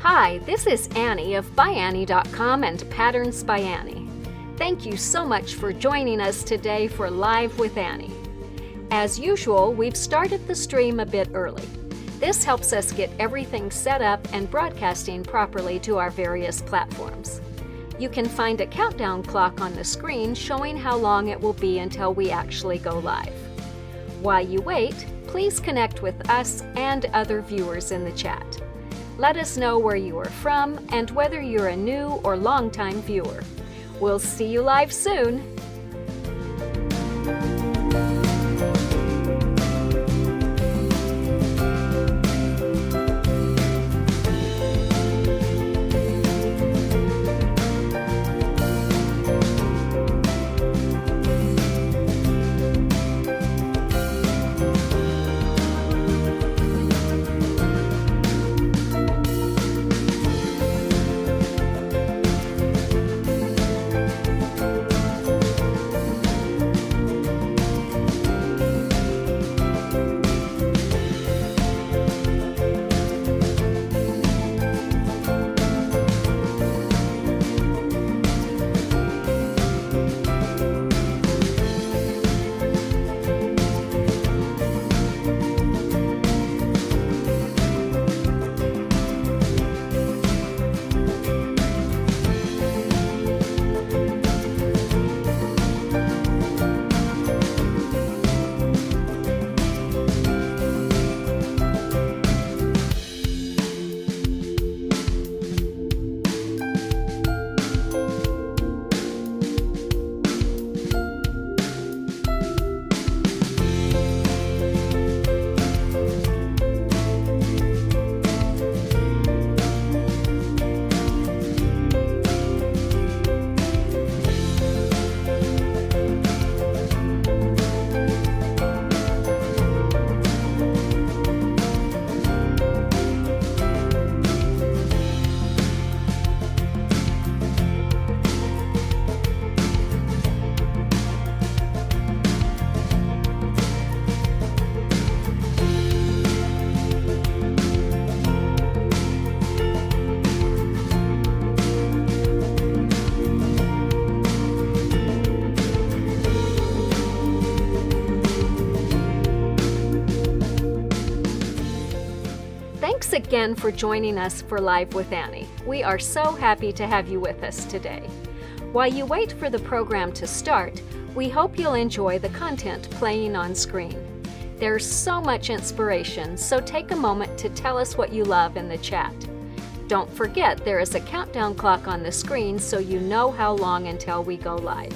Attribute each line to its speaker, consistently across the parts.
Speaker 1: Hi, this is Annie of ByAnnie.com and Patterns by Annie. Thank you so much for joining us today for Live with Annie. As usual, we've started the stream a bit early. This helps us get everything set up and broadcasting properly to our various platforms. You can find a countdown clock on the screen showing how long it will be until we actually go live. While you wait, please connect with us and other viewers in the chat. Let us know where you are from and whether you're a new or longtime viewer. We'll see you live soon! Thanks again for joining us for Live with Annie. We are so happy to have you with us today. While you wait for the program to start, we hope you'll enjoy the content playing on screen. There's so much inspiration, so take a moment to tell us what you love in the chat. Don't forget there is a countdown clock on the screen so you know how long until we go live.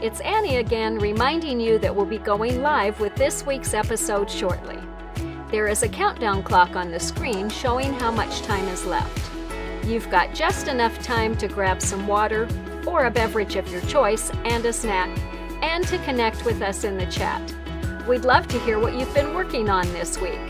Speaker 1: it's Annie again reminding you that we'll be going live with this week's episode shortly. There is a countdown clock on the screen showing how much time is left. You've got just enough time to grab some water or a beverage of your choice and a snack, and to connect with us in the chat. We'd love to hear what you've been working on this week.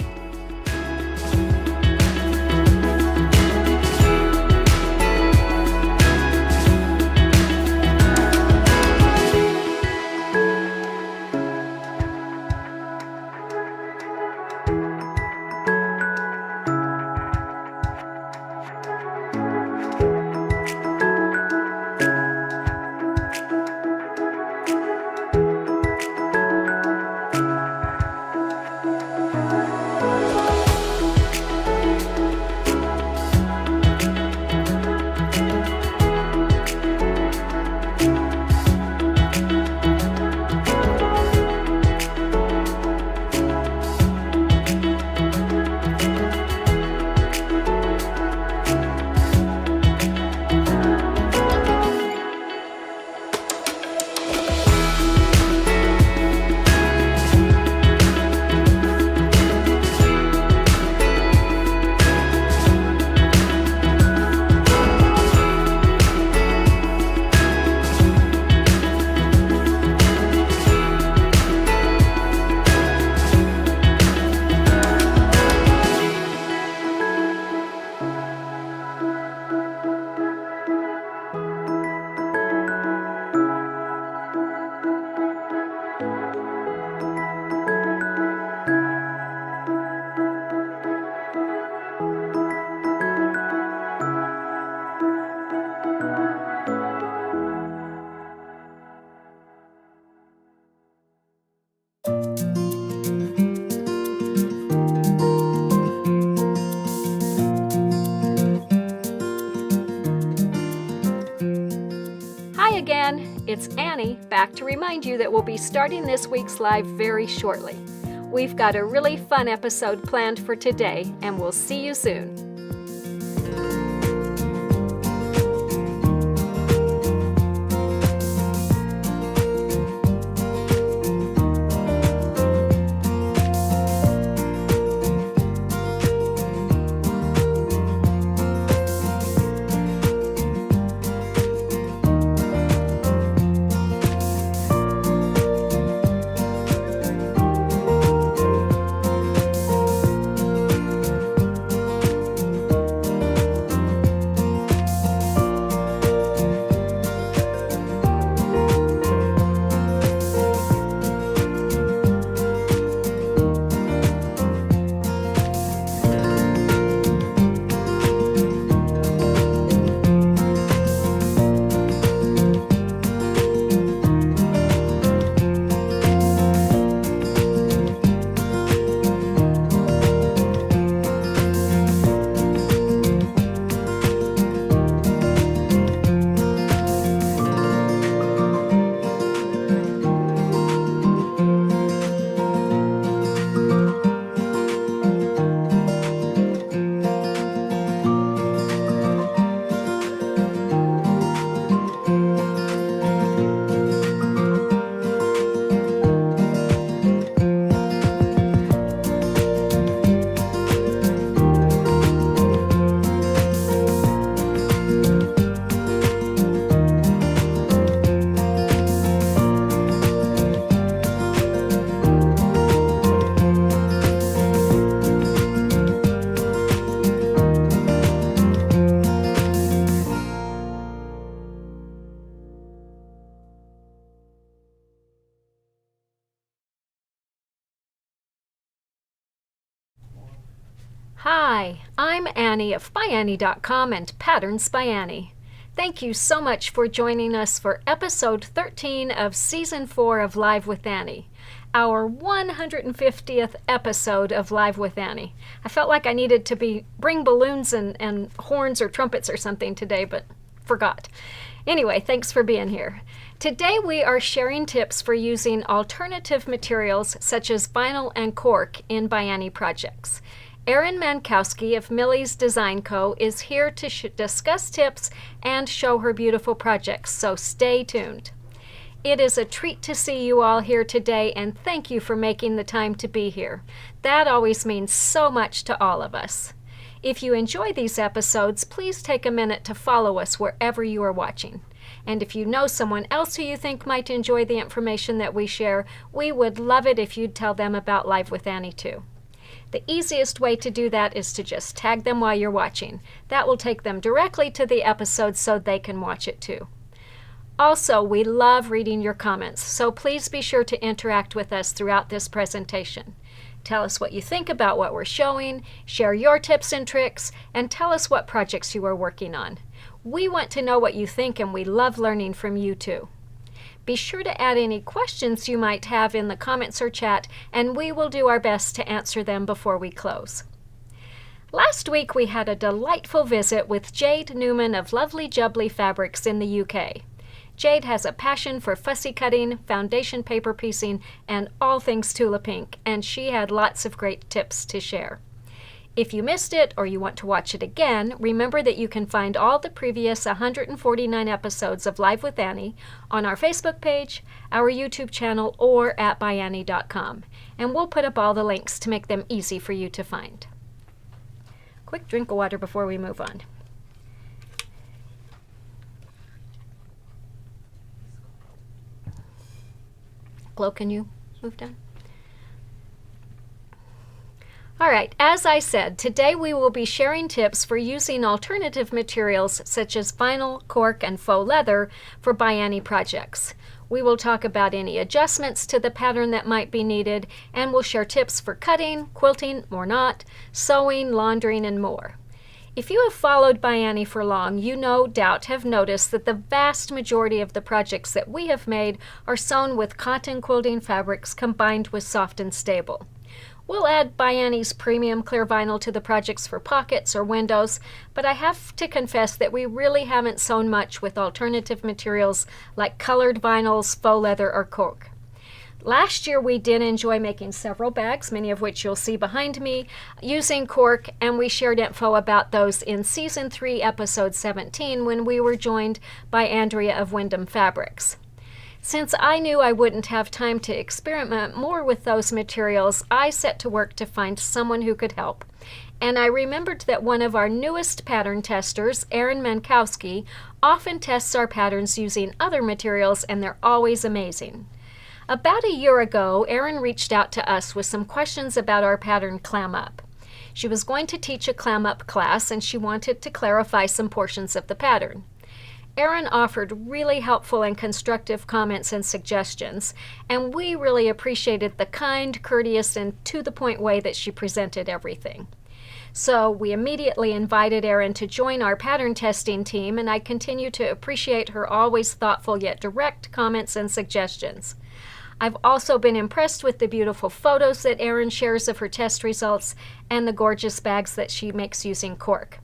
Speaker 1: It's Annie, back to remind you that we'll be starting this week's live very shortly. We've got a really fun episode planned for today, and we'll see you soon. Hi, I'm Annie of ByAnnie.com and Patterns by Annie. Thank you so much for joining us for episode 13 of season 4 of Live with Annie, our 150th episode of Live with Annie. I felt like I needed to bring balloons and horns or trumpets or something today, but forgot. Anyway, thanks for being here. Today we are sharing tips for using alternative materials such as vinyl and cork in ByAnnie projects. Erin Mankowski of Millie's Design Co. is here to discuss tips and show her beautiful projects, so stay tuned. It is a treat to see you all here today, and thank you for making the time to be here. That always means so much to all of us. If you enjoy these episodes, please take a minute to follow us wherever you are watching. And if you know someone else who you think might enjoy the information that we share, we would love it if you'd tell them about Live with Annie too. The easiest way to do that is to just tag them while you're watching. That will take them directly to the episode so they can watch it too. Also, we love reading your comments, so please be sure to interact with us throughout this presentation. Tell us what you think about what we're showing, share your tips and tricks, and tell us what projects you are working on. We want to know what you think, and we love learning from you too. Be sure to add any questions you might have in the comments or chat, and we will do our best to answer them before we close. Last week we had a delightful visit with Jade Newman of Lovely Jubbly Fabrics in the UK. Jade has a passion for fussy cutting, foundation paper piecing, and all things Tula Pink, and she had lots of great tips to share. If you missed it or you want to watch it again, remember that you can find all the previous 149 episodes of Live with Annie on our Facebook page, our YouTube channel, or at ByAnnie.com. And we'll put up all the links to make them easy for you to find. Quick drink of water before we move on. Glow, can you move down? All right, as I said, today we will be sharing tips for using alternative materials such as vinyl, cork, and faux leather for ByAnnie projects. We will talk about any adjustments to the pattern that might be needed, and we'll share tips for cutting, quilting or not, sewing, laundering, and more. If you have followed ByAnnie for long, you no doubt have noticed that the vast majority of the projects that we have made are sewn with cotton quilting fabrics combined with soft and stable. We'll add ByAnnie's premium clear vinyl to the projects for pockets or windows, but I have to confess that we really haven't sewn much with alternative materials like colored vinyls, faux leather, or cork. Last year we did enjoy making several bags, many of which you'll see behind me, using cork, and we shared info about those in Season 3, Episode 17, when we were joined by Andrea of Wyndham Fabrics. Since I knew I wouldn't have time to experiment more with those materials, I set to work to find someone who could help. And I remembered that one of our newest pattern testers, Erin Mankowski, often tests our patterns using other materials, and they're always amazing. About a year ago, Erin reached out to us with some questions about our pattern Clam Up. She was going to teach a Clam Up class, and she wanted to clarify some portions of the pattern. Erin offered really helpful and constructive comments and suggestions, and we really appreciated the kind, courteous, and to-the-point way that she presented everything. So we immediately invited Erin to join our pattern testing team, and I continue to appreciate her always thoughtful yet direct comments and suggestions. I've also been impressed with the beautiful photos that Erin shares of her test results and the gorgeous bags that she makes using cork.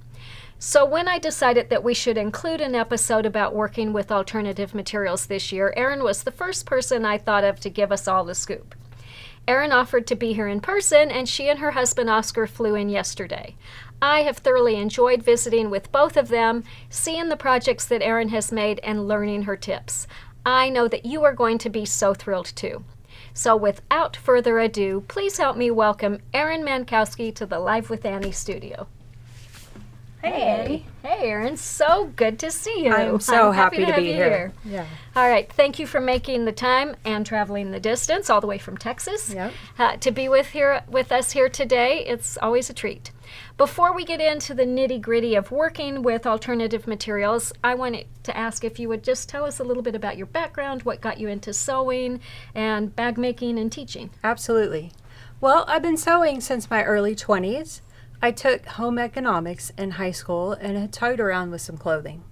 Speaker 1: So when I decided that we should include an episode about working with alternative materials this year, Erin was the first person I thought of to give us all the scoop. Erin offered to be here in person, and she and her husband Oscar flew in yesterday. I have thoroughly enjoyed visiting with both of them, seeing the projects that Erin has made, and learning her tips. I know that you are going to be so thrilled too. So without further ado, please help me welcome Erin Mankowski to the Live with Annie studio. Hey, Erin, so good to see you.
Speaker 2: I'm so happy to
Speaker 1: have
Speaker 2: be
Speaker 1: you
Speaker 2: here. Yeah.
Speaker 1: All right, thank you for making the time and traveling the distance all the way from Texas to be with us here today. It's always a treat. Before we get into the nitty-gritty of working with alternative materials, I wanted to ask if you would just tell us a little bit about your background, what got you into sewing and bag making and teaching.
Speaker 2: Absolutely. Well, I've been sewing since my early 20s. I took home economics in high school and had toyed around with some clothing.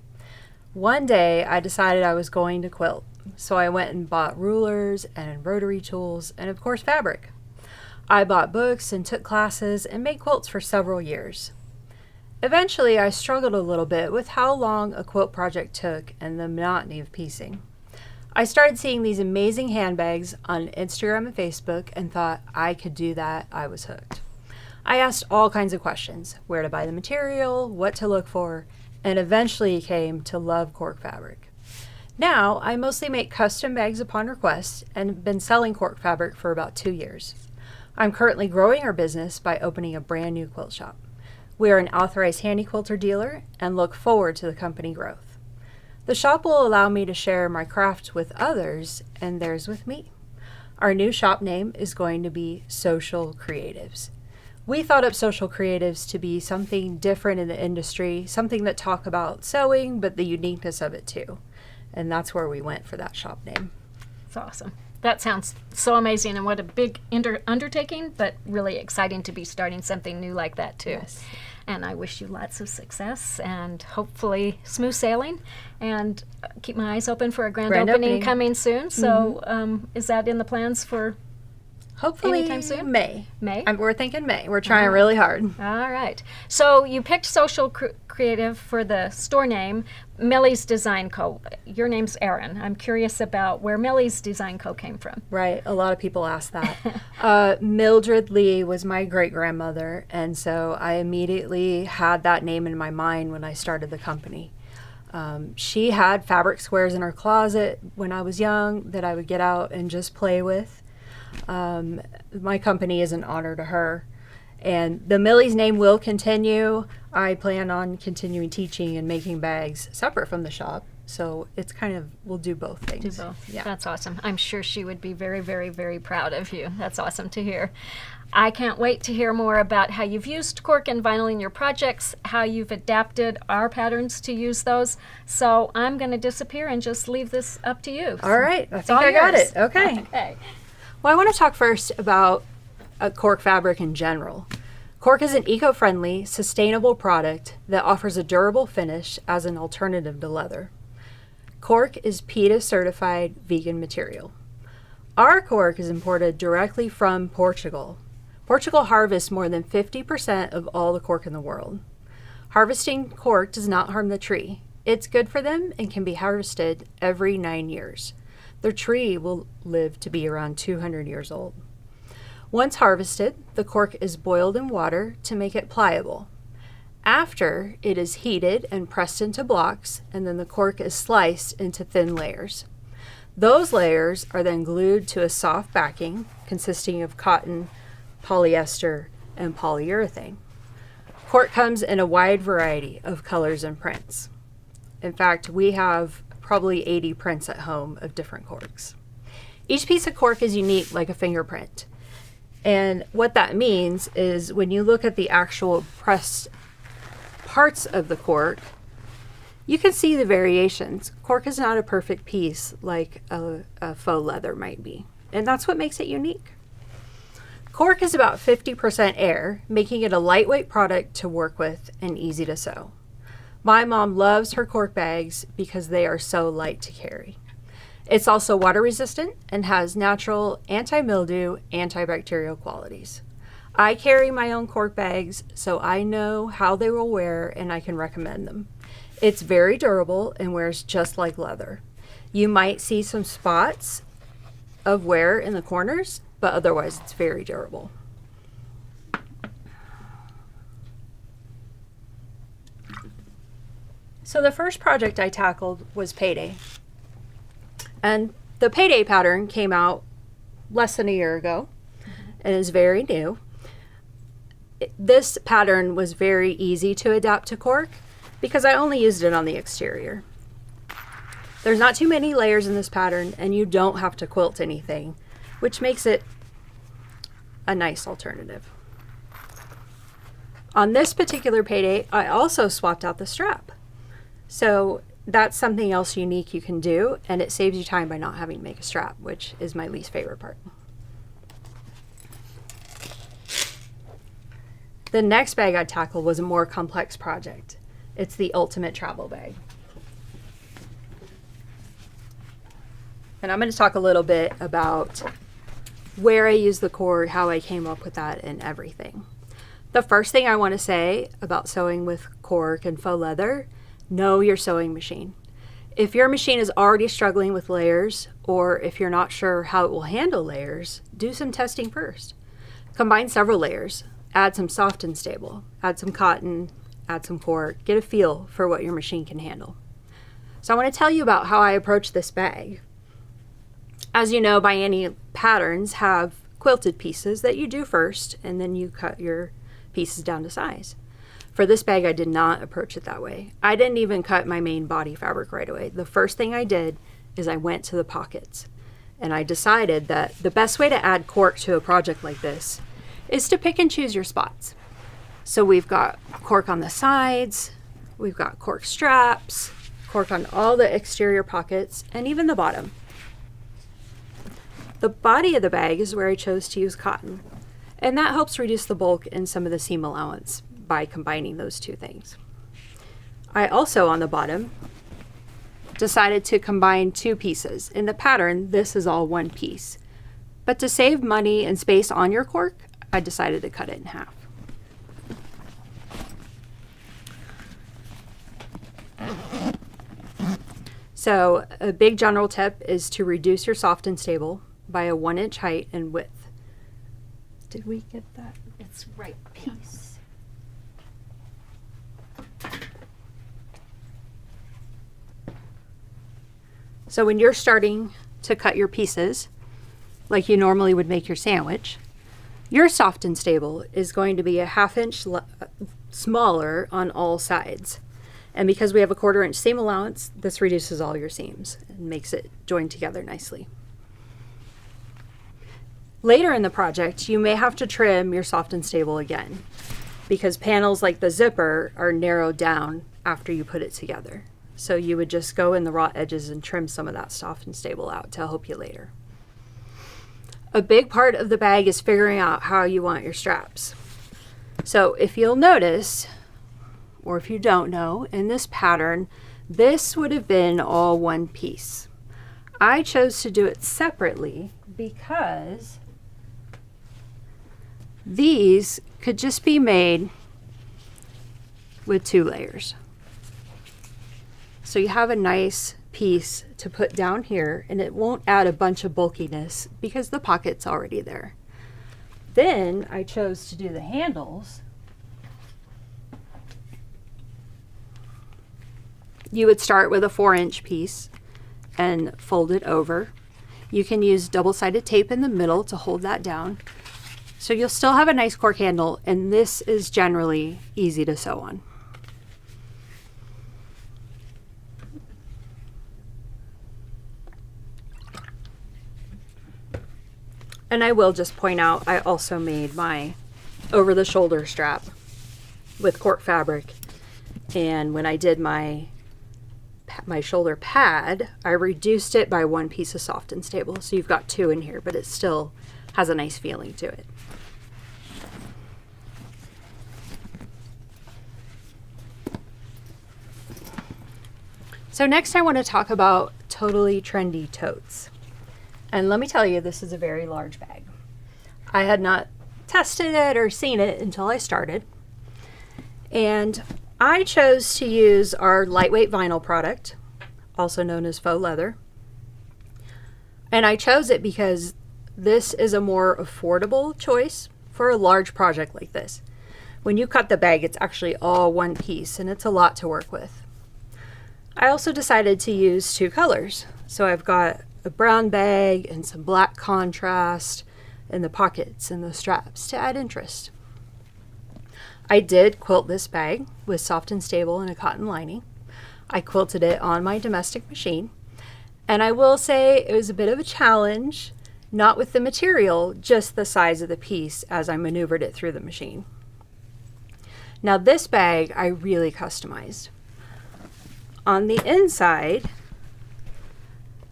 Speaker 2: One day I decided I was going to quilt, so I went and bought rulers and embroidery tools and of course fabric. I bought books and took classes and made quilts for several years. Eventually I struggled a little bit with how long a quilt project took and the monotony of piecing. I started seeing these amazing handbags on Instagram and Facebook and thought I could do that. I was hooked. I asked all kinds of questions, where to buy the material, what to look for, and eventually came to love cork fabric. Now, I mostly make custom bags upon request and have been selling cork fabric for about 2 years. I'm currently growing our business by opening a brand new quilt shop. We are an authorized handy quilter dealer and look forward to the company growth. The shop will allow me to share my craft with others and theirs with me. Our new shop name is going to be Social Creatives. We thought up Social Creatives to be something different in the industry, something that talk about sewing, but the uniqueness of it too. And that's where we went for that shop name.
Speaker 1: It's awesome. That sounds so amazing, and what a big undertaking, but really exciting to be starting something new like that too.
Speaker 2: Yes.
Speaker 1: And I wish you lots of success and hopefully smooth sailing, and keep my eyes open for a grand opening coming soon. So is that in the plans for
Speaker 2: Hopefully
Speaker 1: anytime soon?
Speaker 2: May.
Speaker 1: May?
Speaker 2: We're thinking May. We're trying really hard.
Speaker 1: All right. So you picked Social Creative for the store name, Millie's Design Co. Your name's Erin. I'm curious about where Millie's Design Co. came from.
Speaker 2: Right. A lot of people ask that. Mildred Lee was my great-grandmother, and so I immediately had that name in my mind when I started the company. She had fabric squares in her closet when I was young that I would get out and just play with. My company is an honor to her, and the Millie's name will continue. I plan on continuing teaching and making bags separate from the shop, so it's kind of, we'll do both things.
Speaker 1: Do both.
Speaker 2: Yeah.
Speaker 1: That's awesome. I'm sure she would be very, very, very proud of you. That's awesome to hear. I can't wait to hear more about how you've used cork and vinyl in your projects, how you've adapted our patterns to use those. So I'm going to disappear and just leave this up to you.
Speaker 2: All right. I
Speaker 1: It's
Speaker 2: think
Speaker 1: all
Speaker 2: I got
Speaker 1: yours.
Speaker 2: it. Okay.
Speaker 1: Okay.
Speaker 2: Well, I want to talk first about cork fabric in general. Cork is an eco-friendly, sustainable product that offers a durable finish as an alternative to leather. Cork is PETA certified vegan material. Our cork is imported directly from Portugal. Portugal harvests more than 50% of all the cork in the world. Harvesting cork does not harm the tree. It's good for them and can be harvested every 9 years. The tree will live to be around 200 years old. Once harvested, the cork is boiled in water to make it pliable. After, it is heated and pressed into blocks, and then the cork is sliced into thin layers. Those layers are then glued to a soft backing consisting of cotton, polyester, and polyurethane. Cork comes in a wide variety of colors and prints. In fact, we have probably 80 prints at home of different corks. Each piece of cork is unique like a fingerprint. And what that means is when you look at the actual pressed parts of the cork, you can see the variations. Cork is not a perfect piece like a faux leather might be. And that's what makes it unique. Cork is about 50% air, making it a lightweight product to work with and easy to sew. My mom loves her cork bags because they are so light to carry. It's also water resistant and has natural anti-mildew, antibacterial qualities. I carry my own cork bags, so I know how they will wear and I can recommend them. It's very durable and wears just like leather. You might see some spots of wear in the corners, but otherwise it's very durable. So the first project I tackled was Payday. And the Payday pattern came out less than a year ago and is very new. This pattern was very easy to adapt to cork because I only used it on the exterior. There's not too many layers in this pattern and you don't have to quilt anything, which makes it a nice alternative. On this particular Payday, I also swapped out the strap. So that's something else unique you can do, and it saves you time by not having to make a strap, which is my least favorite part. The next bag I tackled was a more complex project. It's the ultimate travel bag. And I'm going to talk a little bit about where I use the cord, how I came up with that, and everything. The first thing I want to say about sewing with cork and faux leather, know your sewing machine. If your machine is already struggling with layers, or if you're not sure how it will handle layers, do some testing first. Combine several layers, add some soft and stable, add some cotton, add some cork, get a feel for what your machine can handle. So I want to tell you about how I approach this bag. As you know, ByAnnie patterns have quilted pieces that you do first, and then you cut your pieces down to size. For this bag, I did not approach it that way. I didn't even cut my main body fabric right away. The first thing I did is I went to the pockets, and I decided that the best way to add cork to a project like this is to pick and choose your spots. So we've got cork on the sides, we've got cork straps, cork on all the exterior pockets, and even the bottom. The body of the bag is where I chose to use cotton, and that helps reduce the bulk and some of the seam allowance by combining those two things. I also, on the bottom, decided to combine two pieces. In the pattern, this is all one piece, but to save money and space on your cork, I decided to cut it in half. So a big general tip is to reduce your soft and stable by a 1-inch height and width. Did we get that?
Speaker 1: It's right piece.
Speaker 2: So when you're starting to cut your pieces, like you normally would make your sandwich, your soft and stable is going to be a 1/2 inch smaller on all sides. And because we have a 1/4 inch seam allowance, this reduces all your seams and makes it join together nicely. Later in the project, you may have to trim your soft and stable again, because panels like the zipper are narrowed down after you put it together. So you would just go in the raw edges and trim some of that soft and stable out to help you later. A big part of the bag is figuring out how you want your straps. So if you'll notice, or if you don't know, in this pattern, this would have been all one piece. I chose to do it separately because these could just be made with 2 layers. So you have a nice piece to put down here, and it won't add a bunch of bulkiness because the pocket's already there. Then I chose to do the handles. You would start with a 4-inch piece and fold it over. You can use double-sided tape in the middle to hold that down. So you'll still have a nice cork handle, and this is generally easy to sew on. And I will just point out, I also made my over-the-shoulder strap with cork fabric. And when I did my shoulder pad, I reduced it by 1 piece of soft and stable. So you've got 2 in here, but it still has a nice feeling to it. So next I want to talk about totally trendy totes. And let me tell you, this is a very large bag. I had not tested it or seen it until I started. And I chose to use our lightweight vinyl product, also known as faux leather. And I chose it because this is a more affordable choice for a large project like this. When you cut the bag, it's actually all one piece, and it's a lot to work with. I also decided to use 2 colors. So I've got a brown bag and some black contrast in the pockets and the straps to add interest. I did quilt this bag with soft and stable and a cotton lining. I quilted it on my domestic machine, and I will say it was a bit of a challenge, not with the material, just the size of the piece as I maneuvered it through the machine. Now this bag I really customized. On the inside,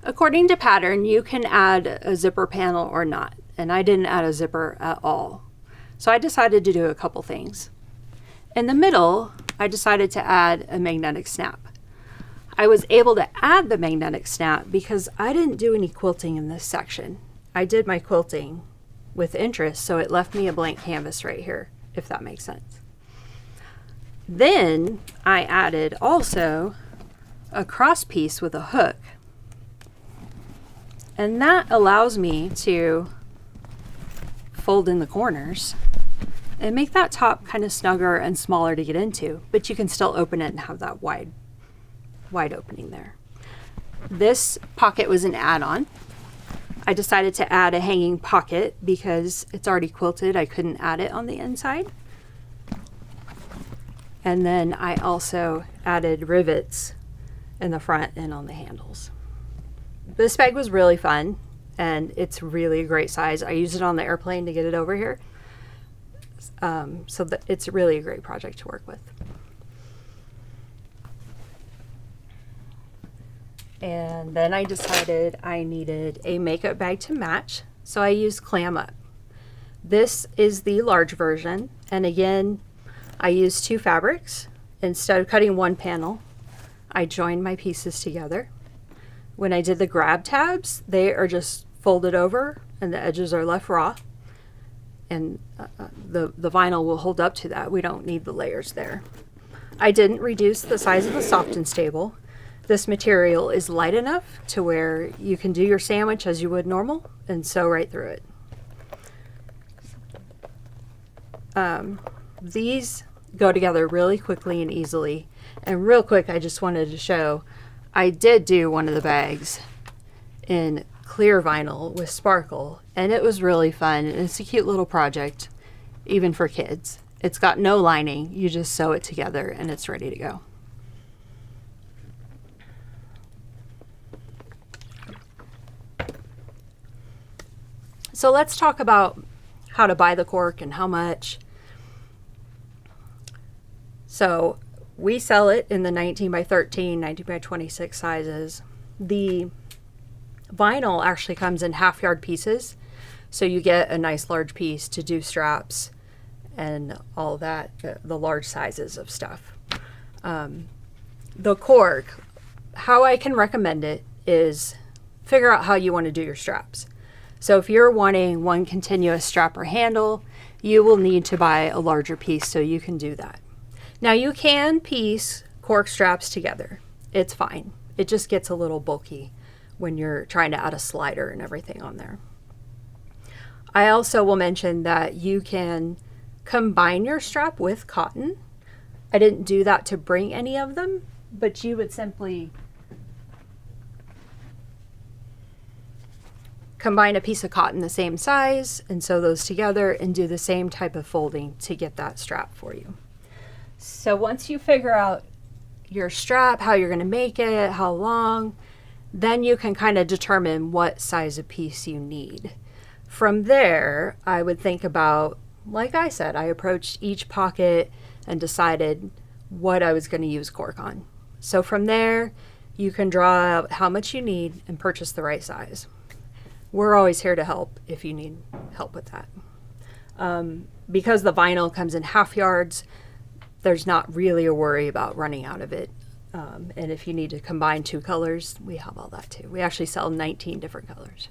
Speaker 2: according to pattern, you can add a zipper panel or not, and I didn't add a zipper at all. So I decided to do a couple things. In the middle, I decided to add a magnetic snap. I was able to add the magnetic snap because I didn't do any quilting in this section. I did my quilting with interest, so it left me a blank canvas right here, if that makes sense. Then I added also a cross piece with a hook. And that allows me to fold in the corners and make that top kind of snugger and smaller to get into, but you can still open it and have that wide opening there. This pocket was an add-on. I decided to add a hanging pocket because it's already quilted. I couldn't add it on the inside. And then I also added rivets in the front and on the handles. This bag was really fun, and it's really a great size. I used it on the airplane to get it over here. So it's really a great project to work with. And then I decided I needed a makeup bag to match, so I used Clam Up. This is the large version, and again, I used 2 fabrics. Instead of cutting one panel, I joined my pieces together. When I did the grab tabs, they are just folded over and the edges are left raw, and the vinyl will hold up to that. We don't need the layers there. I didn't reduce the size of the soft and stable. This material is light enough to where you can do your sandwich as you would normal and sew right through it. These go together really quickly and easily. And real quick, I just wanted to show, I did do one of the bags in clear vinyl with sparkle, and it was really fun. And it's a cute little project, even for kids. It's got no lining. You just sew it together and it's ready to go. So let's talk about how to buy the cork and how much. So we sell it in the 19 by 13, 19 by 26 sizes. The vinyl actually comes in half-yard pieces, so you get a nice large piece to do straps and all that, the large sizes of stuff. The cork, how I can recommend it is figure out how you want to do your straps. So if you're wanting one continuous strap or handle, you will need to buy a larger piece so you can do that. Now you can piece cork straps together. It's fine. It just gets a little bulky when you're trying to add a slider and everything on there. I also will mention that you can combine your strap with cotton. I didn't do that to bring any of them, but you would simply combine a piece of cotton the same size and sew those together and do the same type of folding to get that strap for you. So once you figure out your strap, how you're going to make it, how long, then you can kind of determine what size of piece you need. From there, I would think about, like I said, I approached each pocket and decided what I was going to use cork on. So from there, you can draw out how much you need and purchase the right size. We're always here to help if you need help with that. Because the vinyl comes in half yards, there's not really a worry about running out of it. And if you need to combine 2 colors, we have all that too. We actually sell 19 different colors.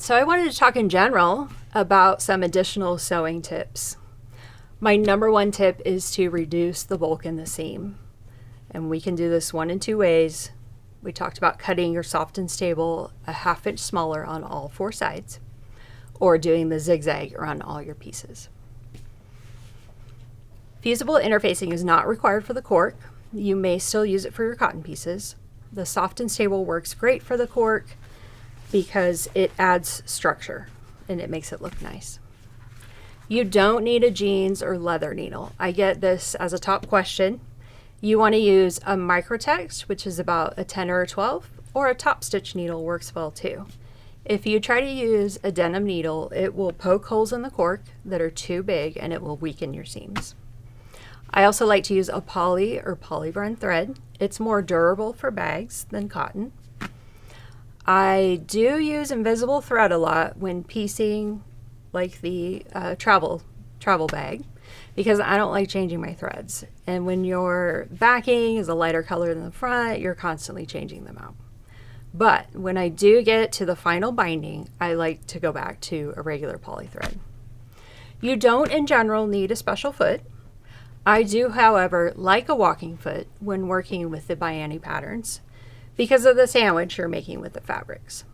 Speaker 2: So I wanted to talk in general about some additional sewing tips. My number 1 tip is to reduce the bulk in the seam. And we can do this one in 2 ways. We talked about cutting your soft and stable a 1/2 inch smaller on all 4 sides, or doing the zigzag around all your pieces. Fusible interfacing is not required for the cork. You may still use it for your cotton pieces. The soft and stable works great for the cork because it adds structure and it makes it look nice. You don't need a jeans or leather needle. I get this as a top question. You want to use a microtext, which is about a 10 or a 12, or a top stitch needle works well too. If you try to use a denim needle, it will poke holes in the cork that are too big and it will weaken your seams. I also like to use a poly or polybrand thread. It's more durable for bags than cotton. I do use invisible thread a lot when piecing like the travel bag, because I don't like changing my threads. And when your backing is a lighter color than the front, you're constantly changing them out. But when I do get to the final binding, I like to go back to a regular poly thread. You don't in general need a special foot. I do, however, like a walking foot when working with the ByAnnie patterns because of the sandwich you're making with the fabrics.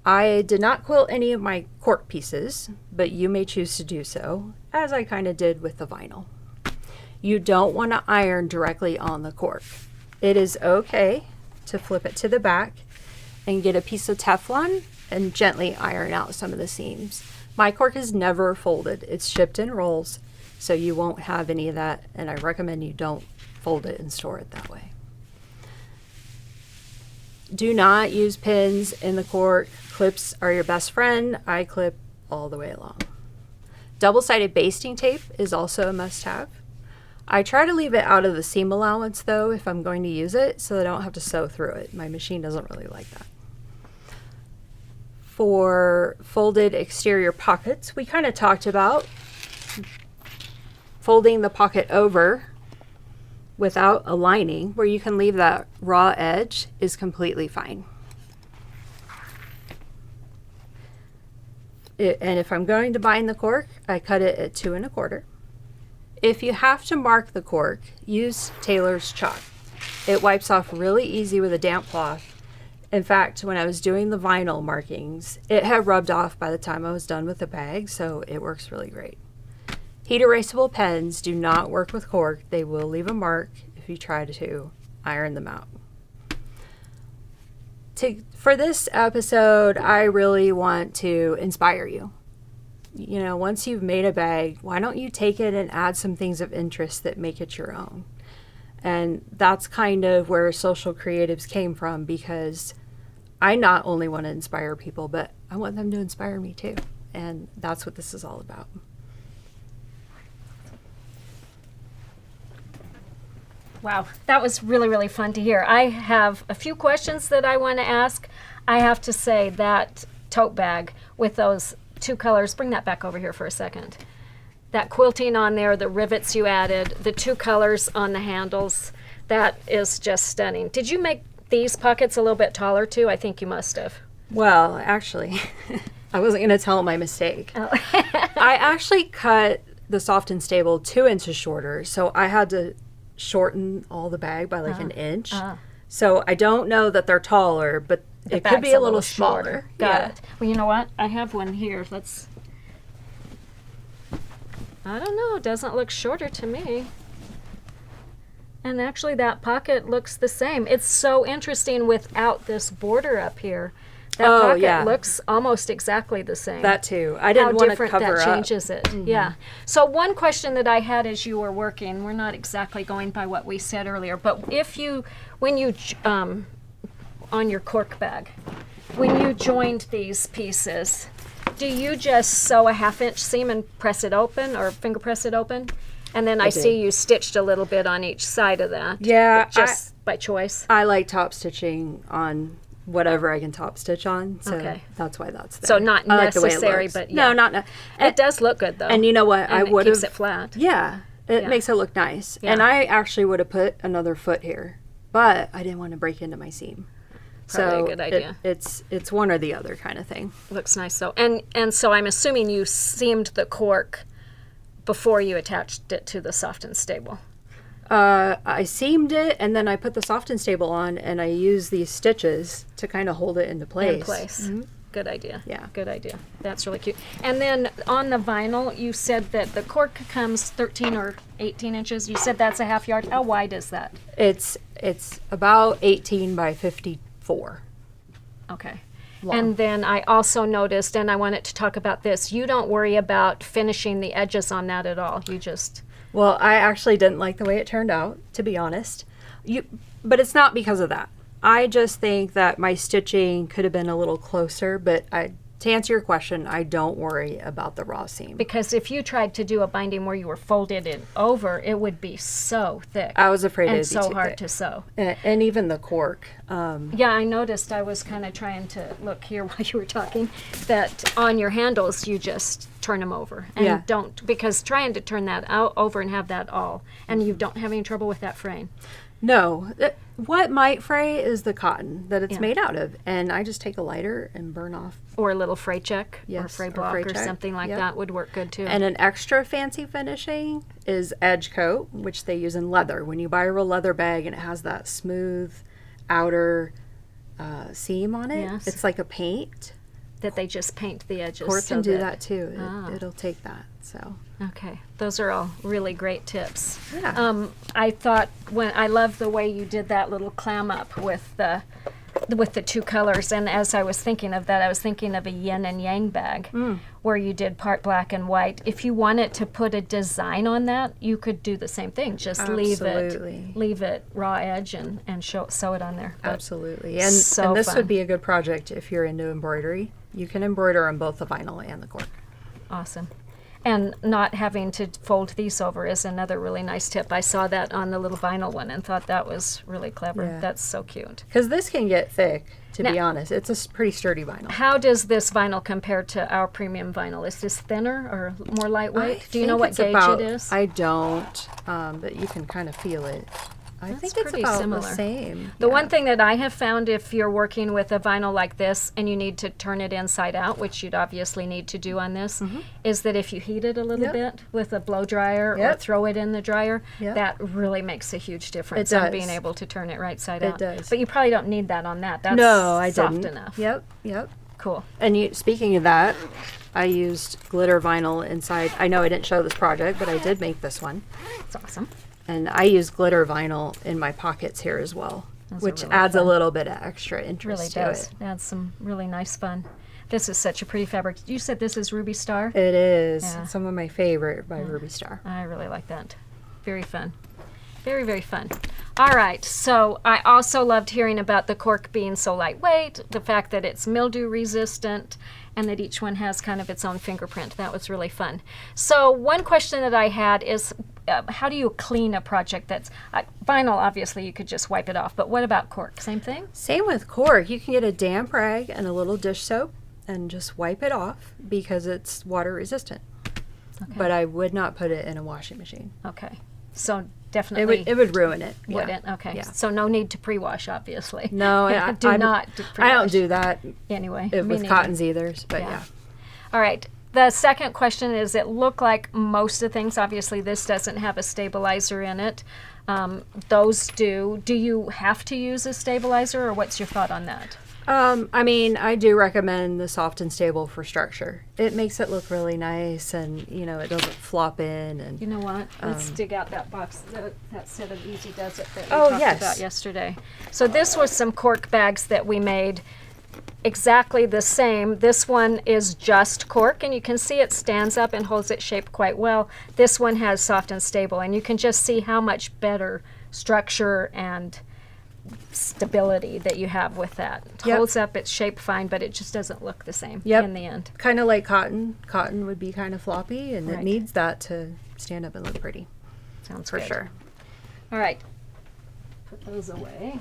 Speaker 2: I did not quilt any of my cork pieces, but you may choose to do so, as I kind of did with the vinyl. You don't want to iron directly on the cork. it is okay to flip it to the back and get a piece of Teflon and gently iron out some of the seams. My cork is never folded. It's shipped in rolls, so you won't have any of that, and I recommend you don't fold it and store it that way. Do not use pins in the cork. Clips are your best friend. I clip all the way along. Double-sided basting tape is also a must-have. I try to leave it out of the seam allowance though if I'm going to use it, so I don't have to sew through it. My machine doesn't really like that. For folded exterior pockets, we kind of talked about folding the pocket over without a lining, where you can leave that raw edge, is completely fine. And if I'm going to bind the cork, I cut it at 2 1/4. If you have to mark the cork, use Taylor's chalk. It wipes off really easy with a damp cloth. In fact, when I was doing the vinyl markings, it had rubbed off by the time I was done with the bag, so it works really great. Heat erasable pens do not work with cork. They will leave a mark if you try to iron them out. For this episode, I really want to inspire you. You know, once you've made a bag, why don't you take it and add some things of interest that make it your own? And that's kind of where Social Creatives came from, because I not only want to inspire people, but I want them to inspire me too. And that's what this is all about.
Speaker 1: Wow, that was really, really fun to hear. I have a few questions that I want to ask. I have to say that tote bag with those 2 colors, bring that back over here for a second. That quilting on there, the rivets you added, the 2 colors on the handles, that is just stunning. Did you make these pockets a little bit taller too? I think you must have.
Speaker 2: Well, actually, I wasn't going to tell my mistake.
Speaker 1: Oh.
Speaker 2: I actually cut the Soft and Stable 2 inches shorter, so I had to shorten all the bag by like an inch. So I don't know that they're taller, but it could be a little smaller.
Speaker 1: Got it. Well, you know what? I have one here. I don't know. It doesn't look shorter to me. And actually that pocket looks the same. It's so interesting without this border up here. That pocket looks almost exactly the same.
Speaker 2: That too. I didn't want to cover up.
Speaker 1: How different that changes it. Mm-hmm. Yeah. So one question that I had as you were working, we're not exactly going by what we said earlier, but when you on your cork bag, when you joined these pieces, do you just sew a 1/2-inch seam and press it open, or finger press it open? And then I see you stitched a little bit on each side of that.
Speaker 2: Yeah.
Speaker 1: Just by choice.
Speaker 2: I like top stitching on whatever I can top stitch on, so that's why that's there.
Speaker 1: So not necessary, but yeah.
Speaker 2: No, not
Speaker 1: it does look good though.
Speaker 2: And you know what?
Speaker 1: And
Speaker 2: I would have
Speaker 1: keeps it flat.
Speaker 2: Yeah, it makes it look nice. Yeah. And I actually would have put another foot here, but I didn't want to break into my seam.
Speaker 1: Probably a good idea.
Speaker 2: It's one or the other kind of thing.
Speaker 1: Looks nice though. And so I'm assuming you seamed the cork before you attached it to the Soft and Stable.
Speaker 2: I seamed it, and then I put the Soft and Stable on, and I used these stitches to kind of hold it into place.
Speaker 1: Mm-hmm. Good idea.
Speaker 2: Yeah.
Speaker 1: Good idea. That's really cute. And then on the vinyl, you said that the cork comes 13 or 18 inches. You said that's a 1/2 yard. How wide is that?
Speaker 2: It's about 18 by 54.
Speaker 1: Okay.
Speaker 2: Long.
Speaker 1: And then I also noticed, and I wanted to talk about this, you don't worry about finishing the edges on that at all. You just...
Speaker 2: Well, I actually didn't like the way it turned out, to be honest. But it's not because of that. I just think that my stitching could have been a little closer, but to answer your question, I don't worry about the raw seam.
Speaker 1: Because if you tried to do a binding where you were folded it over, it would be so thick.
Speaker 2: I was afraid it'd be
Speaker 1: so
Speaker 2: too
Speaker 1: hard
Speaker 2: thick.
Speaker 1: to sew.
Speaker 2: And even the cork.
Speaker 1: Yeah, I noticed. I was kind of trying to look here while you were talking, that on your handles you just turn them over. And don't, because trying to turn that out over and have that all, and you don't have any trouble with that fraying.
Speaker 2: No. What might fray is the cotton that it's made out of. And I just take a lighter and burn off.
Speaker 1: Or a little fray check, or
Speaker 2: Yes,
Speaker 1: fray
Speaker 2: or
Speaker 1: block,
Speaker 2: fray
Speaker 1: or
Speaker 2: check.
Speaker 1: something like that would work good too.
Speaker 2: And an extra fancy finishing is edge coat, which they use in leather. When you buy a real leather bag and it has that smooth outer seam on it,
Speaker 1: Yes.
Speaker 2: it's like a paint.
Speaker 1: that they just paint the edges.
Speaker 2: Cork
Speaker 1: so
Speaker 2: can do that too.
Speaker 1: Ah.
Speaker 2: It'll take that. So
Speaker 1: Okay, those are all really great tips.
Speaker 2: Yeah.
Speaker 1: I thought I love the way you did that little clam up with the two colors, and as I was thinking of that, I was thinking of a yin and yang bag where you did part black and white. If you wanted to put a design on that, you could do the same thing. Just
Speaker 2: Absolutely.
Speaker 1: leave it raw edge and sew it on there. But
Speaker 2: Absolutely. And
Speaker 1: so
Speaker 2: this
Speaker 1: fun.
Speaker 2: would be a good project if you're into embroidery. You can embroider on both the vinyl and the cork.
Speaker 1: Awesome. And not having to fold these over is another really nice tip. I saw that on the little vinyl one and thought that was really clever.
Speaker 2: Yeah.
Speaker 1: That's so cute.
Speaker 2: Because this can get thick, to be
Speaker 1: Now-
Speaker 2: honest. It's a pretty sturdy vinyl.
Speaker 1: How does this vinyl compare to our premium vinyl? Is this thinner or more lightweight? Do you know what gauge it is?
Speaker 2: I don't, but you can kind of feel it. I
Speaker 1: That's
Speaker 2: think it's
Speaker 1: pretty
Speaker 2: about
Speaker 1: similar.
Speaker 2: the same.
Speaker 1: The
Speaker 2: Yeah.
Speaker 1: one thing that I have found, if you're working with a vinyl like this and you need to turn it inside out, which you'd obviously need to do on this, is that if you heat it a little
Speaker 2: Yep.
Speaker 1: bit with a blow dryer or
Speaker 2: Yep.
Speaker 1: throw it in the dryer,
Speaker 2: Yep.
Speaker 1: that really makes a huge difference
Speaker 2: It
Speaker 1: on
Speaker 2: does.
Speaker 1: being able to turn it right side
Speaker 2: It
Speaker 1: out.
Speaker 2: does.
Speaker 1: But you probably don't need that on that. That's
Speaker 2: No, I
Speaker 1: soft
Speaker 2: didn't.
Speaker 1: enough.
Speaker 2: Yep.
Speaker 1: Cool.
Speaker 2: And speaking of that, I used glitter vinyl inside. I know I didn't show this project, but I did make this one.
Speaker 1: That's awesome.
Speaker 2: And I use glitter vinyl in my pockets here as well,
Speaker 1: Those are
Speaker 2: which
Speaker 1: really
Speaker 2: adds a
Speaker 1: fun.
Speaker 2: little bit of extra
Speaker 1: Really
Speaker 2: interest to
Speaker 1: does.
Speaker 2: it.
Speaker 1: Adds some really nice fun. This is such a pretty fabric. You said this is Ruby Star?
Speaker 2: It is.
Speaker 1: Yeah.
Speaker 2: Some of my favorite by Ruby Star.
Speaker 1: I really like that. Very fun. Very, very fun. All right, so I also loved hearing about the cork being so lightweight, the fact that it's mildew resistant, and that each one has kind of its own fingerprint. That was really fun. So one question that I had is, how do you clean a project that's vinyl? Obviously, you could just wipe it off, but what about cork? Same thing?
Speaker 2: Same with cork. You can get a damp rag and a little dish soap and just wipe it off because it's water resistant.
Speaker 1: Okay.
Speaker 2: But I would not put it in a washing machine.
Speaker 1: Okay. So definitely
Speaker 2: It would ruin it. Yeah.
Speaker 1: wouldn't. Okay.
Speaker 2: Yeah.
Speaker 1: So no need to pre-wash, obviously.
Speaker 2: No,
Speaker 1: do not pre-wash.
Speaker 2: I don't do that
Speaker 1: Anyway.
Speaker 2: with
Speaker 1: me neither.
Speaker 2: cottons either. But yeah.
Speaker 1: All right. The second question is, it looked like most of the things, obviously this doesn't have a stabilizer in it. Those do. Do you have to use a stabilizer, or what's your thought on that?
Speaker 2: I mean, I do recommend the soft and stable for structure. It makes it look really nice, and it doesn't flop in. And
Speaker 1: You know what? Let's dig out that box, that set of Easy Does It that we
Speaker 2: Oh,
Speaker 1: talked
Speaker 2: yes.
Speaker 1: about yesterday. So this was some cork bags that we made exactly the same. This one is just cork, and you can see it stands up and holds its shape quite well. This one has soft and stable, and you can just see how much better structure and stability that you have with that. It
Speaker 2: Yep.
Speaker 1: holds up its shape fine, but it just doesn't look the same
Speaker 2: Yep.
Speaker 1: in the end.
Speaker 2: kind of like cotton. Cotton would be kind of floppy, and
Speaker 1: Right.
Speaker 2: it needs that to stand up and look pretty.
Speaker 1: Sounds
Speaker 2: For
Speaker 1: good.
Speaker 2: sure.
Speaker 1: All right. Put those away.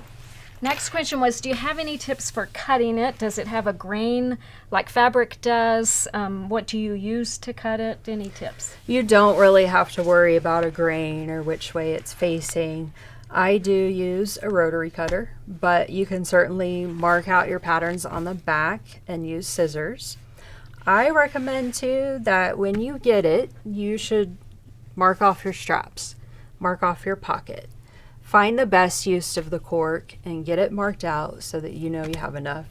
Speaker 1: Next question was, do you have any tips for cutting it? Does it have a grain like fabric does? What do you use to cut it? Any tips?
Speaker 2: You don't really have to worry about a grain or which way it's facing. I do use a rotary cutter, but you can certainly mark out your patterns on the back and use scissors. I recommend too that when you get it, you should mark off your straps, mark off your pocket. Find the best use of the cork and get it marked out so that you know you have enough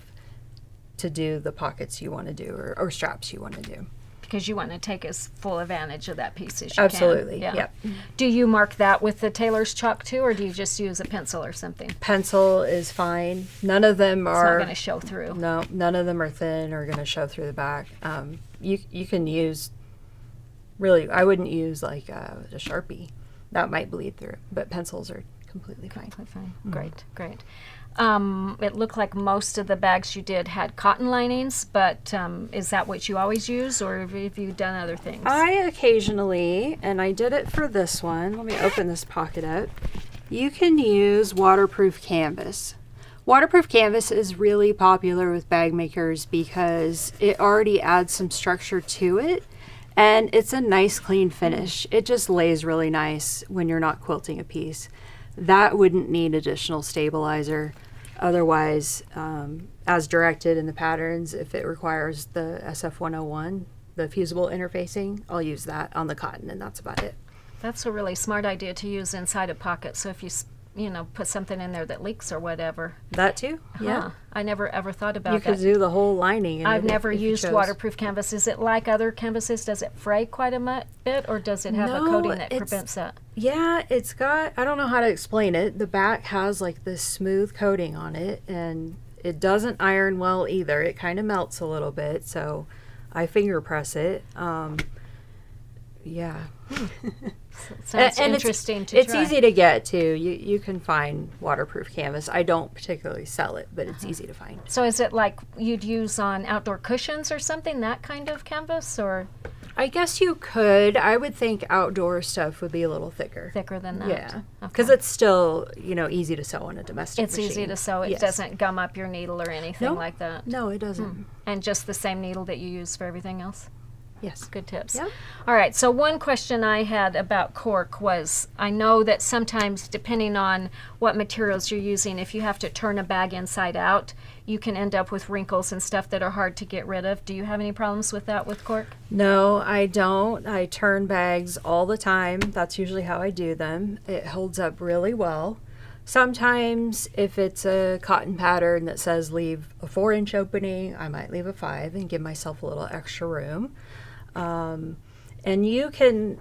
Speaker 2: to do the pockets you want to do or straps you want to do.
Speaker 1: Because you want to take as full advantage of that piece as you
Speaker 2: Absolutely,
Speaker 1: can.
Speaker 2: yep.
Speaker 1: Do you mark that with the tailor's chalk too, or do you just use a pencil or something?
Speaker 2: Pencil is fine. None of them
Speaker 1: It's not
Speaker 2: are
Speaker 1: going to show through.
Speaker 2: No, none of them are thin or going to show through the back. You can use, really, I wouldn't use like a Sharpie. That might bleed through, but pencils are completely fine.
Speaker 1: Completely fine. Great, great. It looked like most of the bags you did had cotton linings, but is that what you always use, or have you done other things?
Speaker 2: I occasionally, and I did it for this one. Let me open this pocket up. You can use waterproof canvas. Waterproof canvas is really popular with bag makers because it already adds some structure to it, and it's a nice clean finish. It just lays really nice when you're not quilting a piece. That wouldn't need additional stabilizer. Otherwise, as directed in the patterns, if it requires the SF101, the fusible interfacing, I'll use that on the cotton, and that's about it.
Speaker 1: That's a really smart idea to use inside a pocket. So if you put something in there that leaks or whatever.
Speaker 2: That too? Yeah.
Speaker 1: Huh. I never ever thought about
Speaker 2: You
Speaker 1: that.
Speaker 2: could do the whole lining.
Speaker 1: I've never used waterproof canvas. Is it like other canvases? Does it fray quite a bit, or does it have a coating that prevents that?
Speaker 2: Yeah, it's got, I don't know how to explain it. The back has like this smooth coating on it, and it doesn't iron well either. It kind of melts a little bit, so I finger press it. Yeah.
Speaker 1: Sounds interesting to try.
Speaker 2: It's easy to get too. You can find waterproof canvas. I don't particularly sell it, but it's easy to find.
Speaker 1: So is it like you'd use on outdoor cushions or something, that kind of canvas, or?
Speaker 2: I guess you could. I would think outdoor stuff would be a little thicker.
Speaker 1: Thicker than that?
Speaker 2: Yeah. Because it's still, easy to sew on a domestic machine.
Speaker 1: It's easy to sew. It doesn't gum up your needle or anything like that.
Speaker 2: No, it doesn't.
Speaker 1: And just the same needle that you use for everything else?
Speaker 2: Yes.
Speaker 1: Good tips.
Speaker 2: Yeah.
Speaker 1: All right, so one question I had about cork was, I know that sometimes depending on what materials you're using, if you have to turn a bag inside out, you can end up with wrinkles and stuff that are hard to get rid of. Do you have any problems with that with cork?
Speaker 2: No, I don't. I turn bags all the time. That's usually how I do them. It holds up really well. Sometimes if it's a cotton pattern that says leave a 4-inch opening, I might leave a 5 and give myself a little extra room. And you can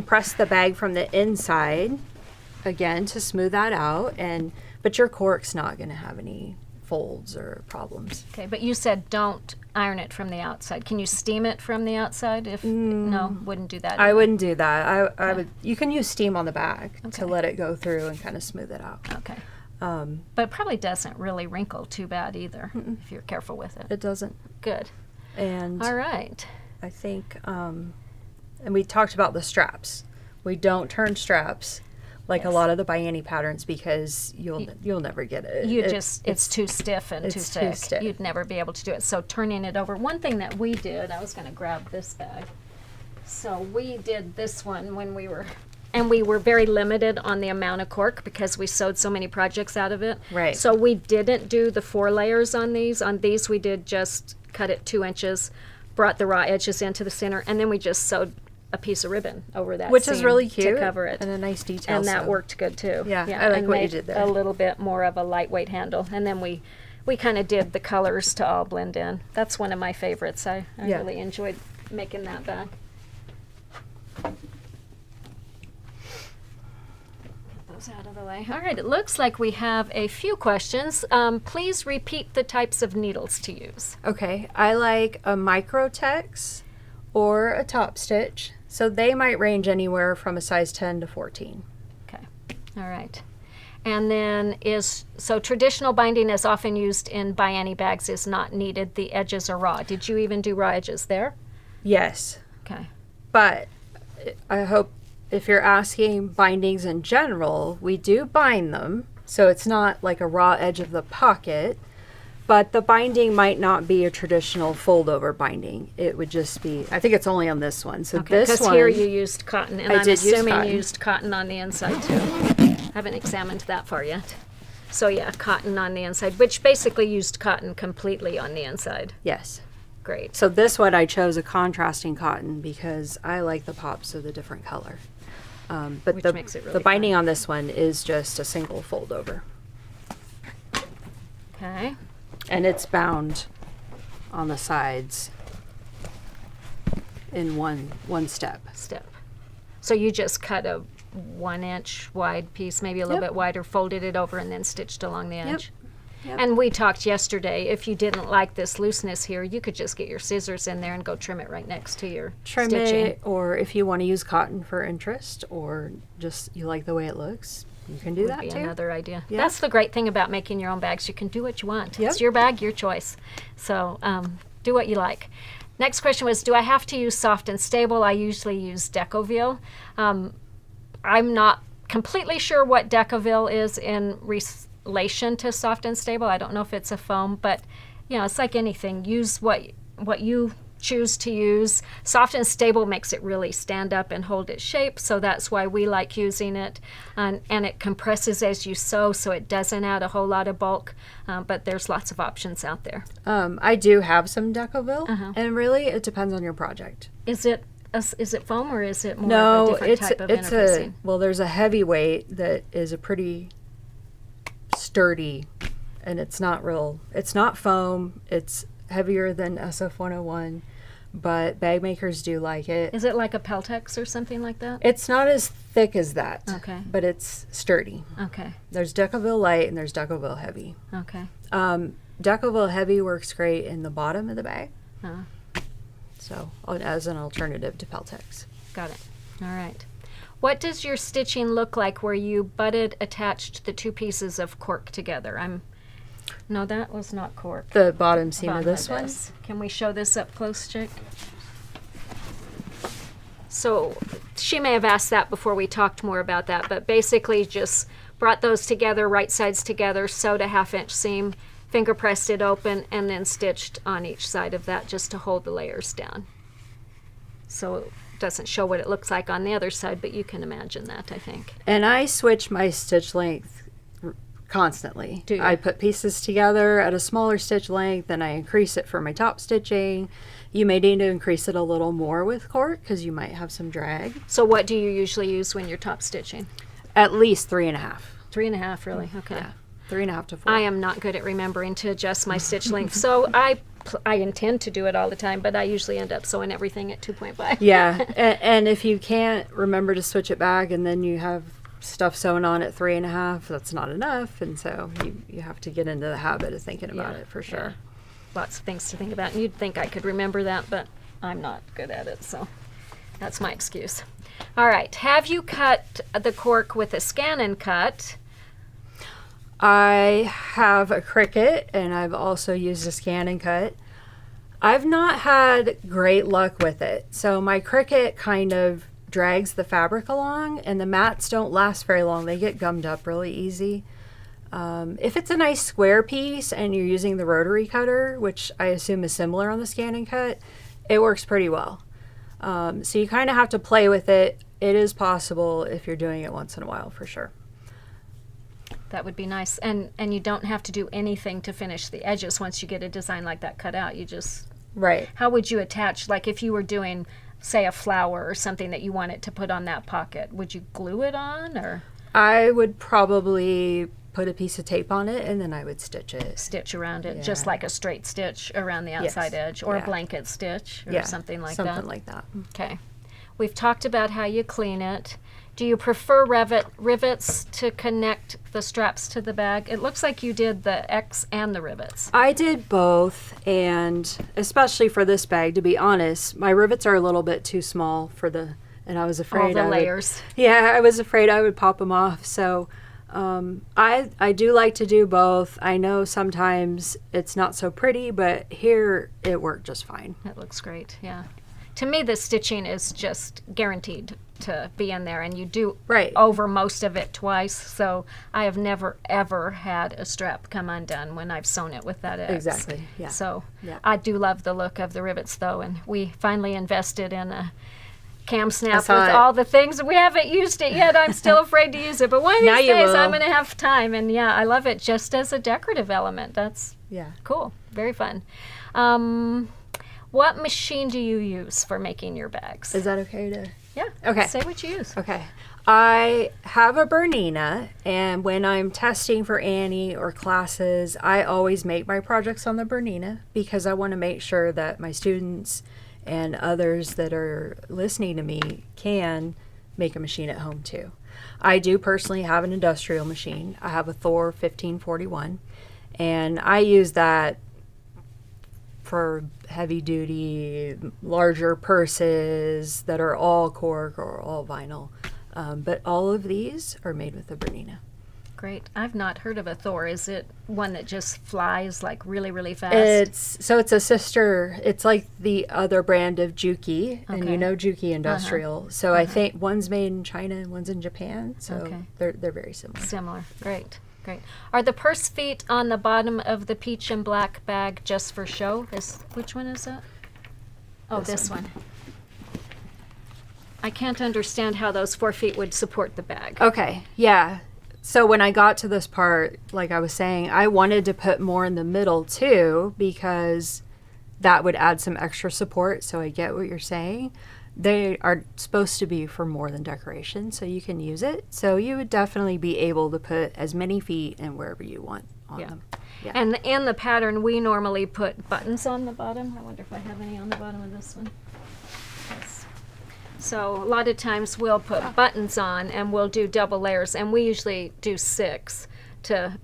Speaker 2: press the bag from the inside again to smooth that out, but your cork's not going to have any folds or problems.
Speaker 1: Okay, but you said don't iron it from the outside. Can you steam it from the outside? No, wouldn't do that.
Speaker 2: I wouldn't do that. I would. You can use steam on the bag to let it go through and kind of smooth it out.
Speaker 1: Okay. But it probably doesn't really wrinkle too bad either if you're careful with it.
Speaker 2: It doesn't.
Speaker 1: Good.
Speaker 2: And
Speaker 1: all right.
Speaker 2: I think, and we talked about the straps. We don't turn straps like a lot of the ByAnnie patterns because you'll never get it.
Speaker 1: It's too stiff and too thick. Too stiff. You'd never be able to do it. So turning it over. One thing that we did, I was going to grab this bag. So we did this one when we were very limited on the amount of cork because we sewed so many projects out of it.
Speaker 2: Right.
Speaker 1: So we didn't do the 4 layers on these. On these we did just cut it 2 inches, brought the raw edges into the center, and then we just sewed a piece of ribbon over that,
Speaker 2: which is really cute
Speaker 1: to cover it,
Speaker 2: and a nice detail.
Speaker 1: And that worked good too.
Speaker 2: Yeah, I like what you did there.
Speaker 1: A little bit more of a lightweight handle, and then we kind of did the colors to all blend in. That's one of my favorites. I really enjoyed making that bag. Out of the way. All right, it looks like we have a few questions. Please repeat the types of needles to use.
Speaker 2: Okay, I like a Microtex or a top stitch. So they might range anywhere from a size 10 to 14.
Speaker 1: Okay, all right. And then traditional binding is often used in ByAnnie bags is not needed. The edges are raw. Did you even do raw edges there?
Speaker 2: Yes.
Speaker 1: Okay.
Speaker 2: But I hope if you're asking bindings in general, we do bind them. So it's not like a raw edge of the pocket, but the binding might not be a traditional fold over binding. It would just be, I think it's only on this one. So this one.
Speaker 1: Because here you used cotton, and I'm assuming you used cotton on the inside too. I haven't examined that far yet. So yeah, cotton on the inside, which basically used cotton completely on the inside.
Speaker 2: Yes.
Speaker 1: Great.
Speaker 2: So this one I chose a contrasting cotton because I like the pops of the different color. But
Speaker 1: which makes it really
Speaker 2: the binding on this one is just a single fold over.
Speaker 1: Okay.
Speaker 2: And it's bound on the sides in one step.
Speaker 1: So you just cut a 1-inch wide piece, maybe a little bit wider, folded it over, and then stitched along the edge. Yep. And we talked yesterday, if you didn't like this looseness here, you could just get your scissors in there and go trim it right next to your stitching.
Speaker 2: It, or if you want to use cotton for interest, or just you like the way it looks, you can do that too.
Speaker 1: Would be another idea.
Speaker 2: Yeah.
Speaker 1: That's the great thing about making your own bags. You can do what you want.
Speaker 2: Yep.
Speaker 1: It's your bag, your choice. So do what you like. Next question was, do I have to use soft and stable? I usually use Decovil. I'm not completely sure what Decovil is in relation to soft and stable. I don't know if it's a foam, but it's like anything. Use what you choose to use. Soft and stable makes it really stand up and hold its shape, so that's why we like using it. And it compresses as you sew, so it doesn't add a whole lot of bulk, but there's lots of options out there.
Speaker 2: I do have some Decovil, and really it depends on your project.
Speaker 1: Is it is it foam or is it more of a
Speaker 2: No,
Speaker 1: different type of
Speaker 2: it's
Speaker 1: interfacing?
Speaker 2: well, there's a heavyweight that is a pretty sturdy, and it's not foam. It's heavier than SF101, but bag makers do like it.
Speaker 1: Is it like a Peltex or something like that?
Speaker 2: It's not as thick as that,
Speaker 1: Okay.
Speaker 2: but it's sturdy.
Speaker 1: Okay.
Speaker 2: There's Decoville Light and there's Decoville Heavy.
Speaker 1: Okay.
Speaker 2: Decoville Heavy works great in the bottom of the bag,
Speaker 1: Uh,
Speaker 2: so as an alternative to Peltex.
Speaker 1: got it. All right. What does your stitching look like where you attached the two pieces of cork together? No, that was not cork.
Speaker 2: The bottom seam of
Speaker 1: Bottom
Speaker 2: this one?
Speaker 1: Can we show this up close, Jake? So she may have asked that before we talked more about that, but basically just brought those together, right sides together, sewed a 1/2 inch seam, finger pressed it open, and then stitched on each side of that just to hold the layers down. So it doesn't show what it looks like on the other side, but you can imagine that, I think.
Speaker 2: And I switch my stitch length constantly.
Speaker 1: Do you?
Speaker 2: I put pieces together at a smaller stitch length and I increase it for my top stitching. You may need to increase it a little more with cork because you might have some drag.
Speaker 1: So what do you usually use when you're top stitching?
Speaker 2: At least 3.5.
Speaker 1: 3.5, really? Okay.
Speaker 2: Yeah, 3.5 to 4.
Speaker 1: I am not good at remembering to adjust my stitch length, so I intend to do it all the time, but I usually end up sewing everything at 2.5.
Speaker 2: Yeah, and if you can't remember to switch it back and then you have stuff sewn on at 3.5, that's not enough, and so you have to get into the habit of thinking about it for sure.
Speaker 1: Lots of things to think about, and you'd think I could remember that, but I'm not good at it, so that's my excuse. All right, have you cut the cork with a scan and cut?
Speaker 2: I have a Cricut, and I've also used a scan and cut. I've not had great luck with it. So my Cricut kind of drags the fabric along, and the mats don't last very long. They get gummed up really easy. If it's a nice square piece and you're using the rotary cutter, which I assume is similar on the scan and cut, it works pretty well. So you kind of have to play with it. It is possible if you're doing it once in a while, for sure.
Speaker 1: That would be nice. And you don't have to do anything to finish the edges once you get a design like that cut out. You just...
Speaker 2: Right.
Speaker 1: How would you attach, like if you were doing, say, a flower or something that you wanted to put on that pocket, would you glue it on, or?
Speaker 2: I would probably put a piece of tape on it and then I would stitch it.
Speaker 1: Stitch around it,
Speaker 2: Yeah.
Speaker 1: just like a straight stitch around the outside edge, or a
Speaker 2: Yeah.
Speaker 1: blanket stitch, or something like that.
Speaker 2: Something like that.
Speaker 1: Okay. We've talked about how you clean it. Do you prefer rivets to connect the straps to the bag? It looks like you did the X and the rivets.
Speaker 2: I did both, and especially for this bag, to be honest, my rivets are a little bit too small for and I was afraid
Speaker 1: All the layers.
Speaker 2: I was afraid I would pop them off. So I do like to do both. I know sometimes it's not so pretty, but here it worked just fine.
Speaker 1: That looks great, yeah. To me, the stitching is just guaranteed to be in there, and you do over most of it twice, so I have never, ever had a strap come undone when I've sewn it with that X.
Speaker 2: Exactly, yeah.
Speaker 1: So I do love the look of the rivets, though, and we finally invested in a cam snap with all the things. We haven't used it yet. I'm still afraid to use it, but one of these days I'm going to have time, and yeah, I love it just as a decorative element. That's cool. Very fun. What machine do you use for making your bags?
Speaker 2: Is that okay to...
Speaker 1: Yeah.
Speaker 2: Okay.
Speaker 1: Say what you use.
Speaker 2: Okay. I have a Bernina, and when I'm testing for Annie or classes, I always make my projects on the Bernina because I want to make sure that my students and others that are listening to me can make a machine at home too. I do personally have an industrial machine. I have a Thor 1541, and I use that for heavy duty, larger purses that are all cork or all vinyl. But all of these are made with a Bernina.
Speaker 1: Great. I've not heard of a Thor. Is it one that just flies like really, really fast?
Speaker 2: It's a sister. It's like the other brand of Juki, and you know Juki Industrial. So I think one's made in China and one's in Japan. So they're very similar.
Speaker 1: Similar. Great. Great. Are the purse feet on the bottom of the peach and black bag just for show? Which one is that? Oh, this one. I can't understand how those 4 feet would support the bag.
Speaker 2: Okay, yeah. So when I got to this part, like I was saying, I wanted to put more in the middle too because that would add some extra support. So I get what you're saying. They are supposed to be for more than decoration, so you can use it. So you would definitely be able to put as many feet and wherever you want on them. Yeah.
Speaker 1: And in the pattern, we normally put buttons on the bottom. I wonder if I have any on the bottom of this one. Yes. So a lot of times we'll put buttons on and we'll do double layers, and we usually do 6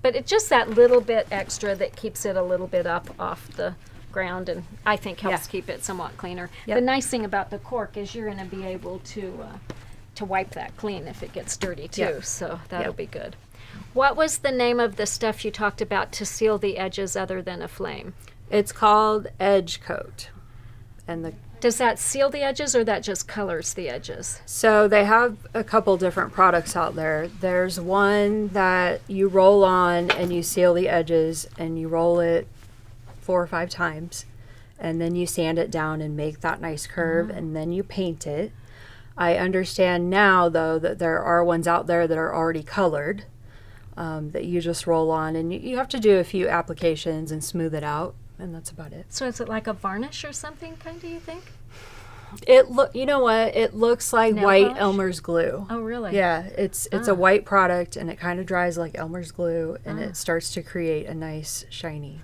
Speaker 1: but it's just that little bit extra that keeps it a little bit up off the ground, and I think helps keep it somewhat cleaner.
Speaker 2: Yep.
Speaker 1: The nice thing about the cork is you're going to be able to wipe that clean if it gets dirty too,
Speaker 2: Yep.
Speaker 1: so that'll be good. What was the name of the stuff you talked about to seal the edges other than a flame?
Speaker 2: It's called Edge Coat. And
Speaker 1: Does that seal the edges, or that just colors the edges?
Speaker 2: so they have a couple different products out there. There's one that you roll on and you seal the edges, and you roll it 4 or 5 times, and then you sand it down and make that nice curve, and then you paint it. I understand now, though, that there are ones out there that are already colored, that you just roll on, and you have to do a few applications and smooth it out, and that's about it.
Speaker 1: So is it like a varnish or something, kind of, you think?
Speaker 2: You know what? It looks like
Speaker 1: Nail
Speaker 2: white
Speaker 1: polish?
Speaker 2: Elmer's glue.
Speaker 1: Oh, really?
Speaker 2: Yeah, it's a white product, and it kind of dries like Elmer's glue, and it starts to create a nice shiny.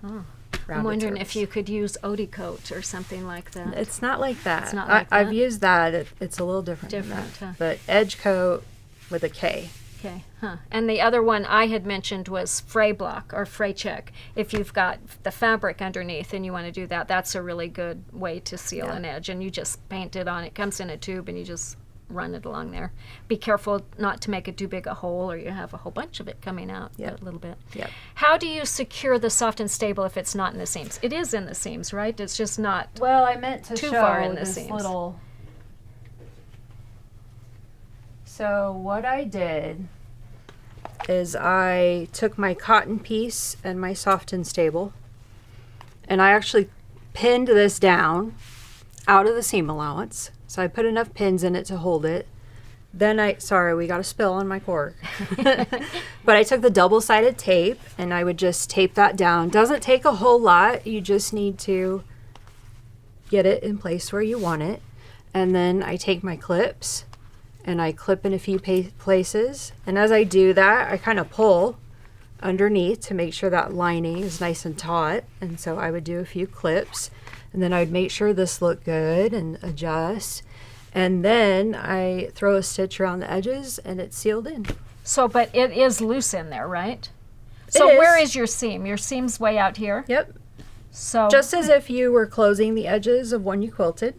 Speaker 1: I'm wondering if you could use Odie coat or something like that.
Speaker 2: It's not like that.
Speaker 1: It's not like
Speaker 2: I've
Speaker 1: that?
Speaker 2: used that. It's a little different.
Speaker 1: Different,
Speaker 2: than that.
Speaker 1: huh?
Speaker 2: But Edge Coat with a K.
Speaker 1: Okay, And the other one I had mentioned was fray block or fray check. If you've got the fabric underneath and you want to do that, that's a really good way to seal an edge. And you just paint it on. It comes in a tube, and you just run it along there. Be careful not to make it too big a hole, or you have a whole bunch of it coming out a little bit.
Speaker 2: Yep.
Speaker 1: How do you secure the soft and stable if it's not in the seams? It is in the seams, right? It's just not.
Speaker 2: Well, I meant to
Speaker 1: Too
Speaker 2: show
Speaker 1: far in the
Speaker 2: this
Speaker 1: seams.
Speaker 2: little. So what I did is I took my cotton piece and my soft and stable, and I actually pinned this down out of the seam allowance. So I put enough pins in it to hold it. Then sorry, we got a spill on my cork. But I took the double-sided tape, and I would just tape that down. Doesn't take a whole lot. You just need to get it in place where you want it. And then I take my clips, and I clip in a few places. And as I do that, I kind of pull underneath to make sure that lining is nice and taut. And so I would do a few clips, and then I would make sure this looked good and adjust. And then I throw a stitch around the edges, and it's sealed in.
Speaker 1: So, but it is loose in there, right?
Speaker 2: It
Speaker 1: So
Speaker 2: is.
Speaker 1: where is your seam? Your seam's way out here?
Speaker 2: Yep.
Speaker 1: So
Speaker 2: Just as if you were closing the edges of one you quilted,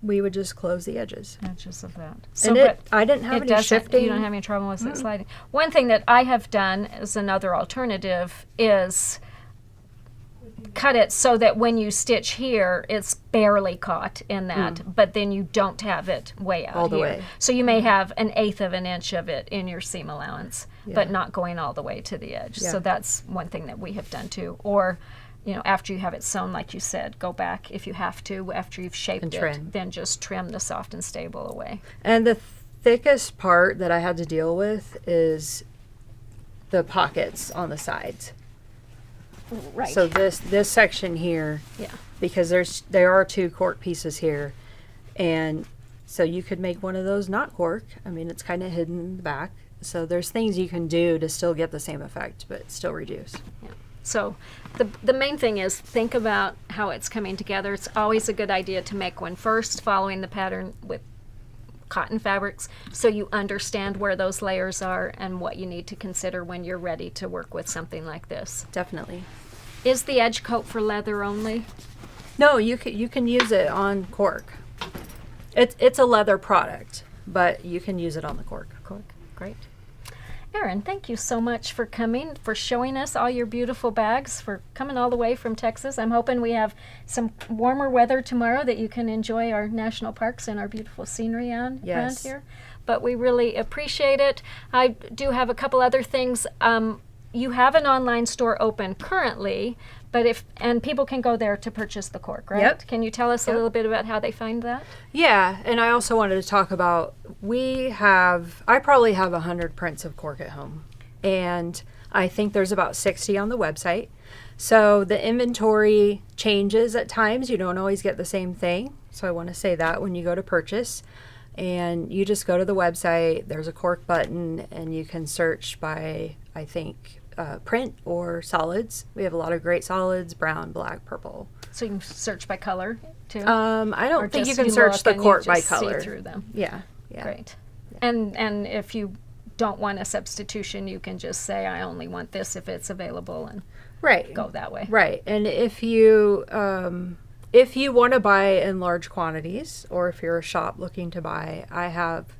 Speaker 2: we would just close the edges.
Speaker 1: edges of that. So,
Speaker 2: And I didn't have
Speaker 1: it
Speaker 2: any
Speaker 1: doesn't,
Speaker 2: shifting.
Speaker 1: you don't have any trouble with it sliding. One thing that I have done as another alternative is cut it so that when you stitch here, it's barely caught in that, but then you don't have it way out
Speaker 2: All the
Speaker 1: here.
Speaker 2: way.
Speaker 1: So you may have 1/8 of an inch of it in your seam allowance, but
Speaker 2: Yeah.
Speaker 1: not going all the way to the edge.
Speaker 2: Yeah.
Speaker 1: So that's one thing that we have done too. Or, you know, after you have it sewn, like you said, go back if you have to, after you've shaped
Speaker 2: And
Speaker 1: it,
Speaker 2: trim.
Speaker 1: then just trim the soft and stable away.
Speaker 2: And the thickest part that I had to deal with is the pockets on the sides.
Speaker 1: Right.
Speaker 2: So this section here,
Speaker 1: Yeah.
Speaker 2: because there are 2 cork pieces here, and so you could make one of those not cork. I mean, it's kind of hidden in the back. So there's things you can do to still get the same effect, but still reduce.
Speaker 1: So the main thing is think about how it's coming together. It's always a good idea to make one first, following the pattern with cotton fabrics, so you understand where those layers are and what you need to consider when you're ready to work with something like this.
Speaker 2: Definitely.
Speaker 1: Is the edge coat for leather only?
Speaker 2: No, you can use it on cork. It's a leather product, but you can use it on the cork.
Speaker 1: Great. Erin, thank you so much for coming, for showing us all your beautiful bags, for coming all the way from Texas. I'm hoping we have some warmer weather tomorrow that you can enjoy our national parks and our beautiful scenery around
Speaker 2: Yes.
Speaker 1: here. But we really appreciate it. I do have a couple other things. You have an online store open currently, but and people can go there to purchase the cork, right?
Speaker 2: Yep.
Speaker 1: Can you tell us a little bit about how they find that?
Speaker 2: Yeah, and I also wanted to talk about, I probably have 100 prints of cork at home, and I think there's about 60 on the website. So the inventory changes at times. You don't always get the same thing. So I want to say that when you go to purchase, and you just go to the website, there's a Cork button, and you can search by, I think, print or solids. We have a lot of great solids: brown, black, purple.
Speaker 1: So you can search by color too?
Speaker 2: I
Speaker 1: Or
Speaker 2: don't think you
Speaker 1: just
Speaker 2: can search
Speaker 1: look
Speaker 2: the
Speaker 1: and
Speaker 2: Cork
Speaker 1: you
Speaker 2: by
Speaker 1: just see
Speaker 2: color.
Speaker 1: through them.
Speaker 2: Yeah.
Speaker 1: Great. And if you don't want a substitution, you can just say, I only want this if it's available, and
Speaker 2: Right.
Speaker 1: go that way.
Speaker 2: Right. And if you want to buy in large quantities, or if you're a shop looking to buy,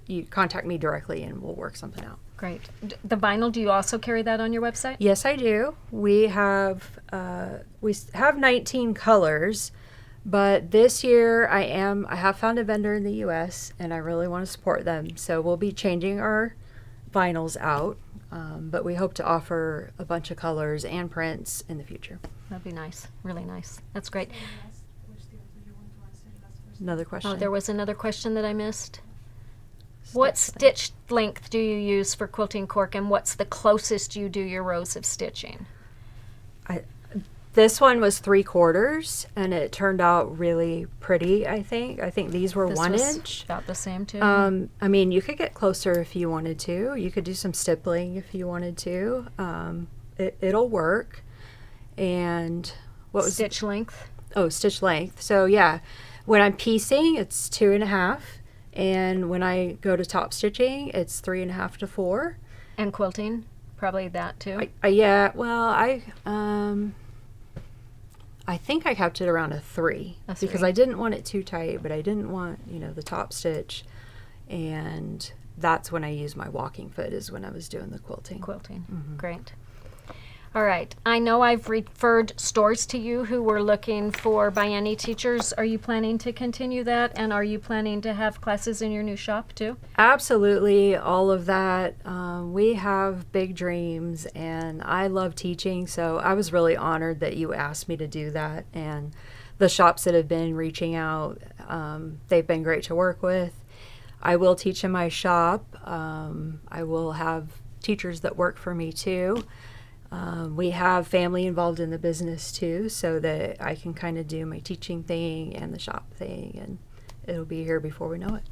Speaker 2: you contact me directly and we'll work something out.
Speaker 1: Great. The vinyl, do you also carry that on your website?
Speaker 2: Yes, I do. We have 19 colors, but this year I have found a vendor in the U.S. and I really want to support them. So we'll be changing our vinyls out, but we hope to offer a bunch of colors and prints in the future.
Speaker 1: That'd be nice. Really nice. That's great.
Speaker 2: Another question?
Speaker 1: Oh, there was another question that I missed. What stitch length do you use for quilting cork, and what's the closest you do your rows of stitching?
Speaker 2: This one was 3/4, and it turned out really pretty, I think. I think these were
Speaker 1: This
Speaker 2: 1
Speaker 1: was
Speaker 2: inch.
Speaker 1: about the same too.
Speaker 2: I mean, you could get closer if you wanted to. You could do some stippling if you wanted to. It'll work. And what was
Speaker 1: stitch length?
Speaker 2: Oh, stitch length. So yeah, when I'm piecing, it's 2.5, and when I go to top stitching, it's 3.5 to 4.
Speaker 1: And quilting, probably that too.
Speaker 2: Yeah. Well, I think I kept it around a 3 because I didn't want it too tight, but I didn't want, the top stitch. And that's when I used my walking foot, is when I was doing the quilting.
Speaker 1: Quilting. Great. All right. I know I've referred stores to you who were looking for ByAnnie teachers. Are you planning to continue that? And are you planning to have classes in your new shop too?
Speaker 2: Absolutely. All of that. We have big dreams, and I love teaching. So I was really honored that you asked me to do that. And the shops that have been reaching out, they've been great to work with. I will teach in my shop. I will have teachers that work for me too. We have family involved in the business too, so that I can kind of do my teaching thing and the shop thing, and it'll be here before we know it.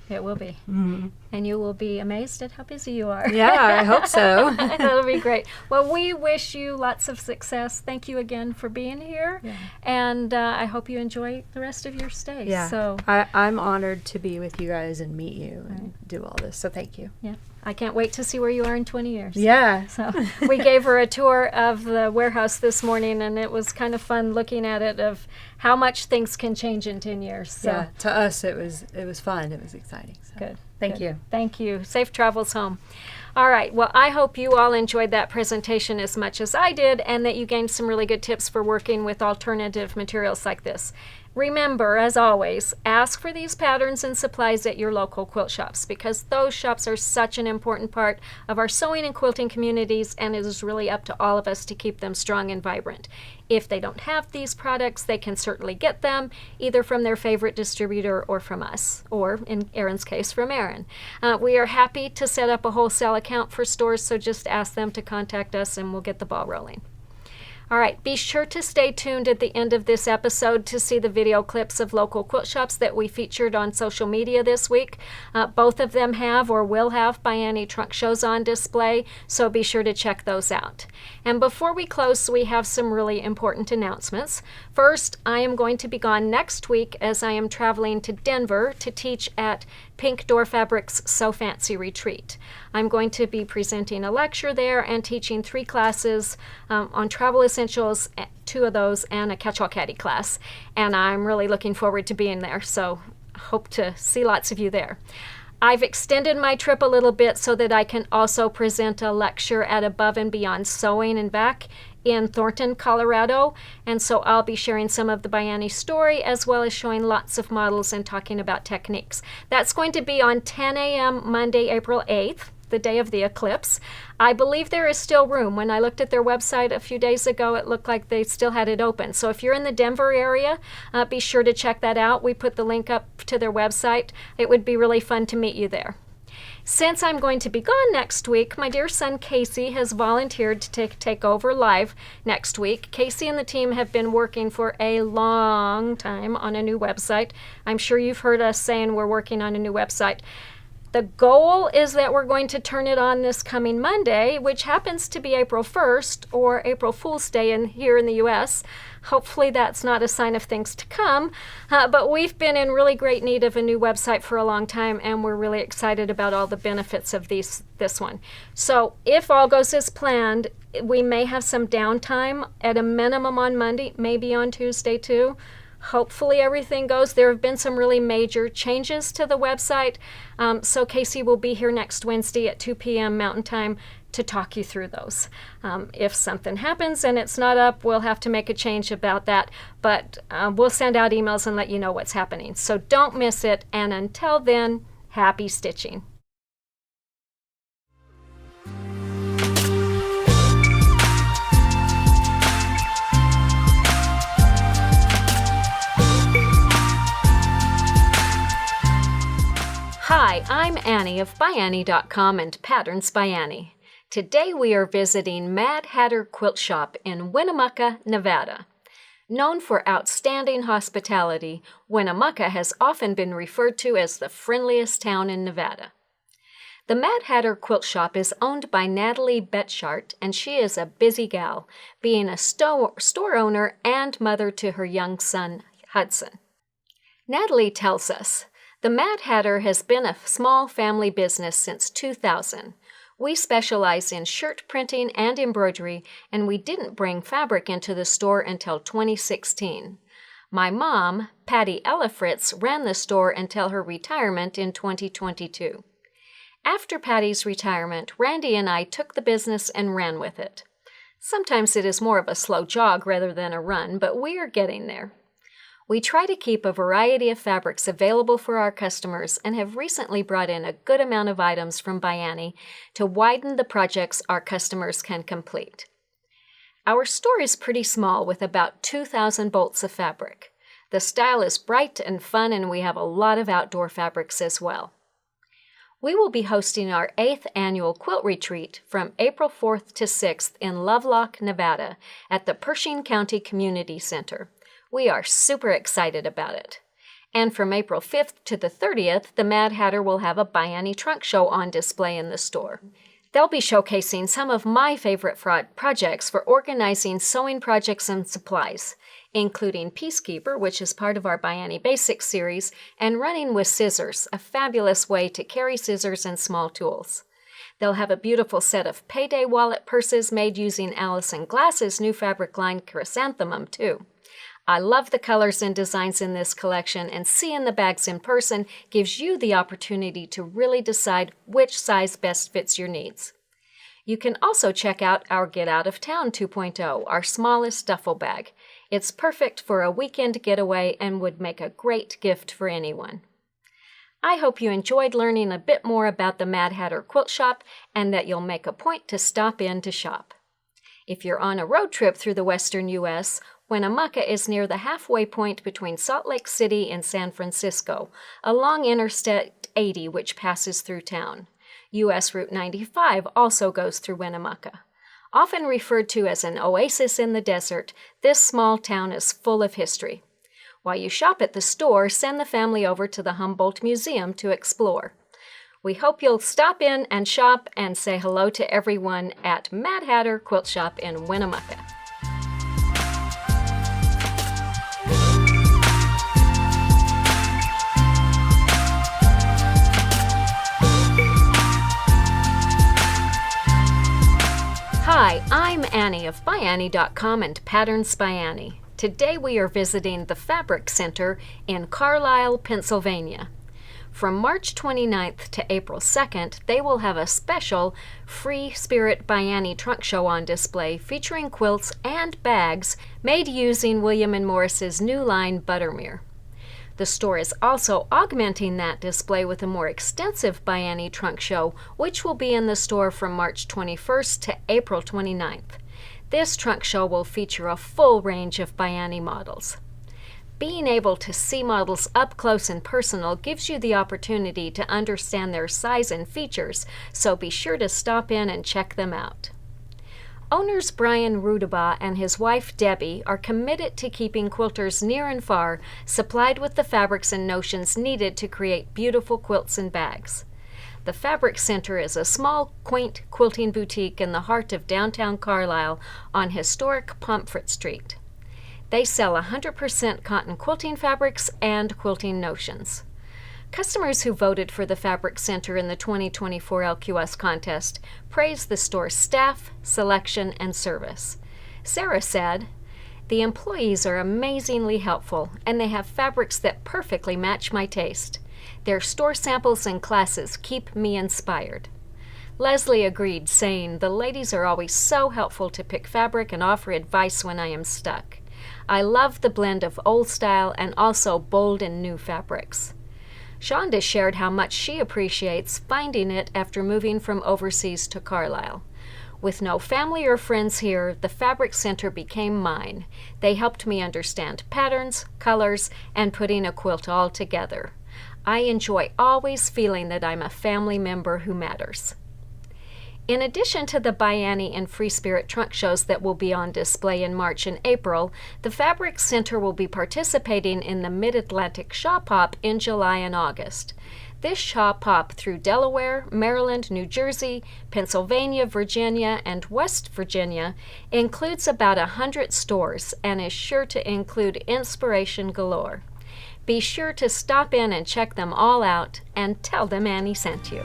Speaker 1: It will be. And you will be amazed at how busy you are.
Speaker 2: Yeah, I hope so.
Speaker 1: That'll be great. Well, we wish you lots of success. Thank you again for being here.
Speaker 2: Yeah.
Speaker 1: And I hope you enjoy the rest of your stay.
Speaker 2: Yeah,
Speaker 1: So
Speaker 2: I'm honored to be with you guys and meet you and do all this, so thank you.
Speaker 1: yeah, I can't wait to see where you are in 20 years.
Speaker 2: Yeah.
Speaker 1: So we gave her a tour of the warehouse this morning, and it was kind of fun looking at it, of how much things can change in 10 years. So
Speaker 2: Yeah, to us it was fun. It was exciting. So.
Speaker 1: good.
Speaker 2: Thank
Speaker 1: Good.
Speaker 2: you.
Speaker 1: Thank you. Safe travels home. All right. Well, I hope you all enjoyed that presentation as much as I did, and that you gained some really good tips for working with alternative materials like this. Remember, as always, ask for these patterns and supplies at your local quilt shops, because those shops are such an important part of our sewing and quilting communities, and it is really up to all of us to keep them strong and vibrant. If they don't have these products, they can certainly get them either from their favorite distributor or from us, or in Erin's case, from Erin. We are happy to set up a wholesale account for stores, so just ask them to contact us and we'll get the ball rolling. All right, be sure to stay tuned at the end of this episode to see the video clips of local quilt shops that we featured on social media this week. Both of them have or will have ByAnnie trunk shows on display, so be sure to check those out. And before we close, we have some really important announcements. First, I am going to be gone next week, as I am traveling to Denver to teach at Pink Door Fabrics Sew Fancy Retreat. I'm going to be presenting a lecture there and teaching 3 classes on travel essentials, 2 of those, and a catch-all caddy class. And I'm really looking forward to being there, so hope to see lots of you there. I've extended my trip a little bit so that I can also present a lecture at Above and Beyond Sewing and Back in Thornton, Colorado, and so I'll be sharing some of the ByAnnie story, as well as showing lots of models and talking about techniques. That's going to be on 10 a.m. Monday, April 8th, the day of the eclipse. I believe there is still room. When I looked at their website a few days ago, it looked like they still had it open. So if you're in the Denver area, be sure to check that out. We put the link up to their website. It would be really fun to meet you there. Since I'm going to be gone next week, my dear son Casey has volunteered to take over live next week. Casey and the team have been working for a long time on a new website. I'm sure you've heard us saying we're working on a new website. The goal is that we're going to turn it on this coming Monday, which happens to be April 1st or April Fool's Day here in the U.S. Hopefully that's not a sign of things to come, but we've been in really great need of a new website for a long time, and we're really excited about all the benefits of this one. So if all goes as planned, we may have some downtime at a minimum on Monday, maybe on Tuesday too. Hopefully everything goes. There have been some really major changes to the website, so Casey will be here next Wednesday at 2 p.m. Mountain Time to talk you through those. If something happens and it's not up, we'll have to make a change about that, but we'll send out emails and let you know what's happening. So don't miss it, and until then, happy stitching. Hi, I'm Annie of ByAnnie.com and Patterns by Annie. Today we are visiting Mad Hatter Quilt Shop in Winnemucca, Nevada. Known for outstanding hospitality, Winnemucca has often been referred to as the friendliest town in Nevada. The Mad Hatter Quilt Shop is owned by Natalie Betchart, and she is a busy gal, being a store owner and mother to her young son, Hudson. Natalie tells us, the Mad Hatter has been a small family business since 2000. We specialize in shirt printing and embroidery, and we didn't bring fabric into the store until 2016. My mom, Patty Ellifritz, ran the store until her retirement in 2022. After Patty's retirement, Randy and I took the business and ran with it. Sometimes it is more of a slow jog rather than a run, but we are getting there. We try to keep a variety of fabrics available for our customers and have recently brought in a good amount of items from ByAnnie to widen the projects our customers can complete. Our store is pretty small with about 2,000 bolts of fabric. The style is bright and fun, and we have a lot of outdoor fabrics as well. We will be hosting our 8th annual quilt retreat from April 4th to 6th in Lovelock, Nevada at the Pershing County Community Center. We are super excited about it. And from April 5th to the 30th, the Mad Hatter will have a ByAnnie trunk show on display in the store. They'll be showcasing some of my favorite projects for organizing sewing projects and supplies, including Peacekeeper, which is part of our ByAnnie Basics series, and Running with Scissors, a fabulous way to carry scissors and small tools. They'll have a beautiful set of payday wallet purses made using Allison Glass's new fabric line Chrysanthemum, too. I love the colors and designs in this collection, and seeing the bags in person gives you the opportunity to really decide which size best fits your needs. You can also check out our Get Out of Town 2.0, our smallest duffel bag. It's perfect for a weekend getaway and would make a great gift for anyone. I hope you enjoyed learning a bit more about the Mad Hatter Quilt Shop and that you'll make a point to stop in to shop. If you're on a road trip through the western U.S., Winnemucca is near the halfway point between Salt Lake City and San Francisco, along Interstate 80, which passes through town. U.S. Route 95 also goes through Winnemucca. Often referred to as an oasis in the desert, this small town is full of history. While you shop at the store, send the family over to the Humboldt Museum to explore. We hope you'll stop in and shop and say hello to everyone at Mad Hatter Quilt Shop in Winnemucca. Hi, I'm Annie of ByAnnie.com and Patterns by Annie. Today we are visiting the Fabric Center in Carlisle, Pennsylvania. From March 29th to April 2nd, they will have a special Free Spirit ByAnnie trunk show on display featuring quilts and bags made using William & Morris's new line Buttermere. The store is also augmenting that display with a more extensive ByAnnie trunk show, which will be in the store from March 21st to April 29th. This trunk show will feature a full range of ByAnnie models. Being able to see models up close and personal gives you the opportunity to understand their size and features, so be sure to stop in and check them out. Owners Brian Rudabaugh and his wife Debbie are committed to keeping quilters near and far supplied with the fabrics and notions needed to create beautiful quilts and bags. The Fabric Center is a small, quaint quilting boutique in the heart of downtown Carlisle on historic Pomfret Street. They sell 100% cotton quilting fabrics and quilting notions. Customers who voted for the Fabric Center in the 2024 LQS contest praised the store's staff, selection, and service. Sarah said, "The employees are amazingly helpful, and they have fabrics that perfectly match my taste. Their store samples and classes keep me inspired." Leslie agreed, saying, "The ladies are always so helpful to pick fabric and offer advice when I am stuck. I love the blend of old style and also bold and new fabrics." Shonda shared how much she appreciates finding it after moving from overseas to Carlisle. "With no family or friends here, the Fabric Center became mine. They helped me understand patterns, colors, and putting a quilt all together. I enjoy always feeling that I'm a family member who matters." In addition to the ByAnnie and Free Spirit trunk shows that will be on display in March and April, the Fabric Center will be participating in the Mid-Atlantic Shop Hop in July and August. This shop hop through Delaware, Maryland, New Jersey, Pennsylvania, Virginia, and West Virginia includes about 100 stores and is sure to include inspiration galore. Be sure to stop in and check them all out and tell them Annie sent you.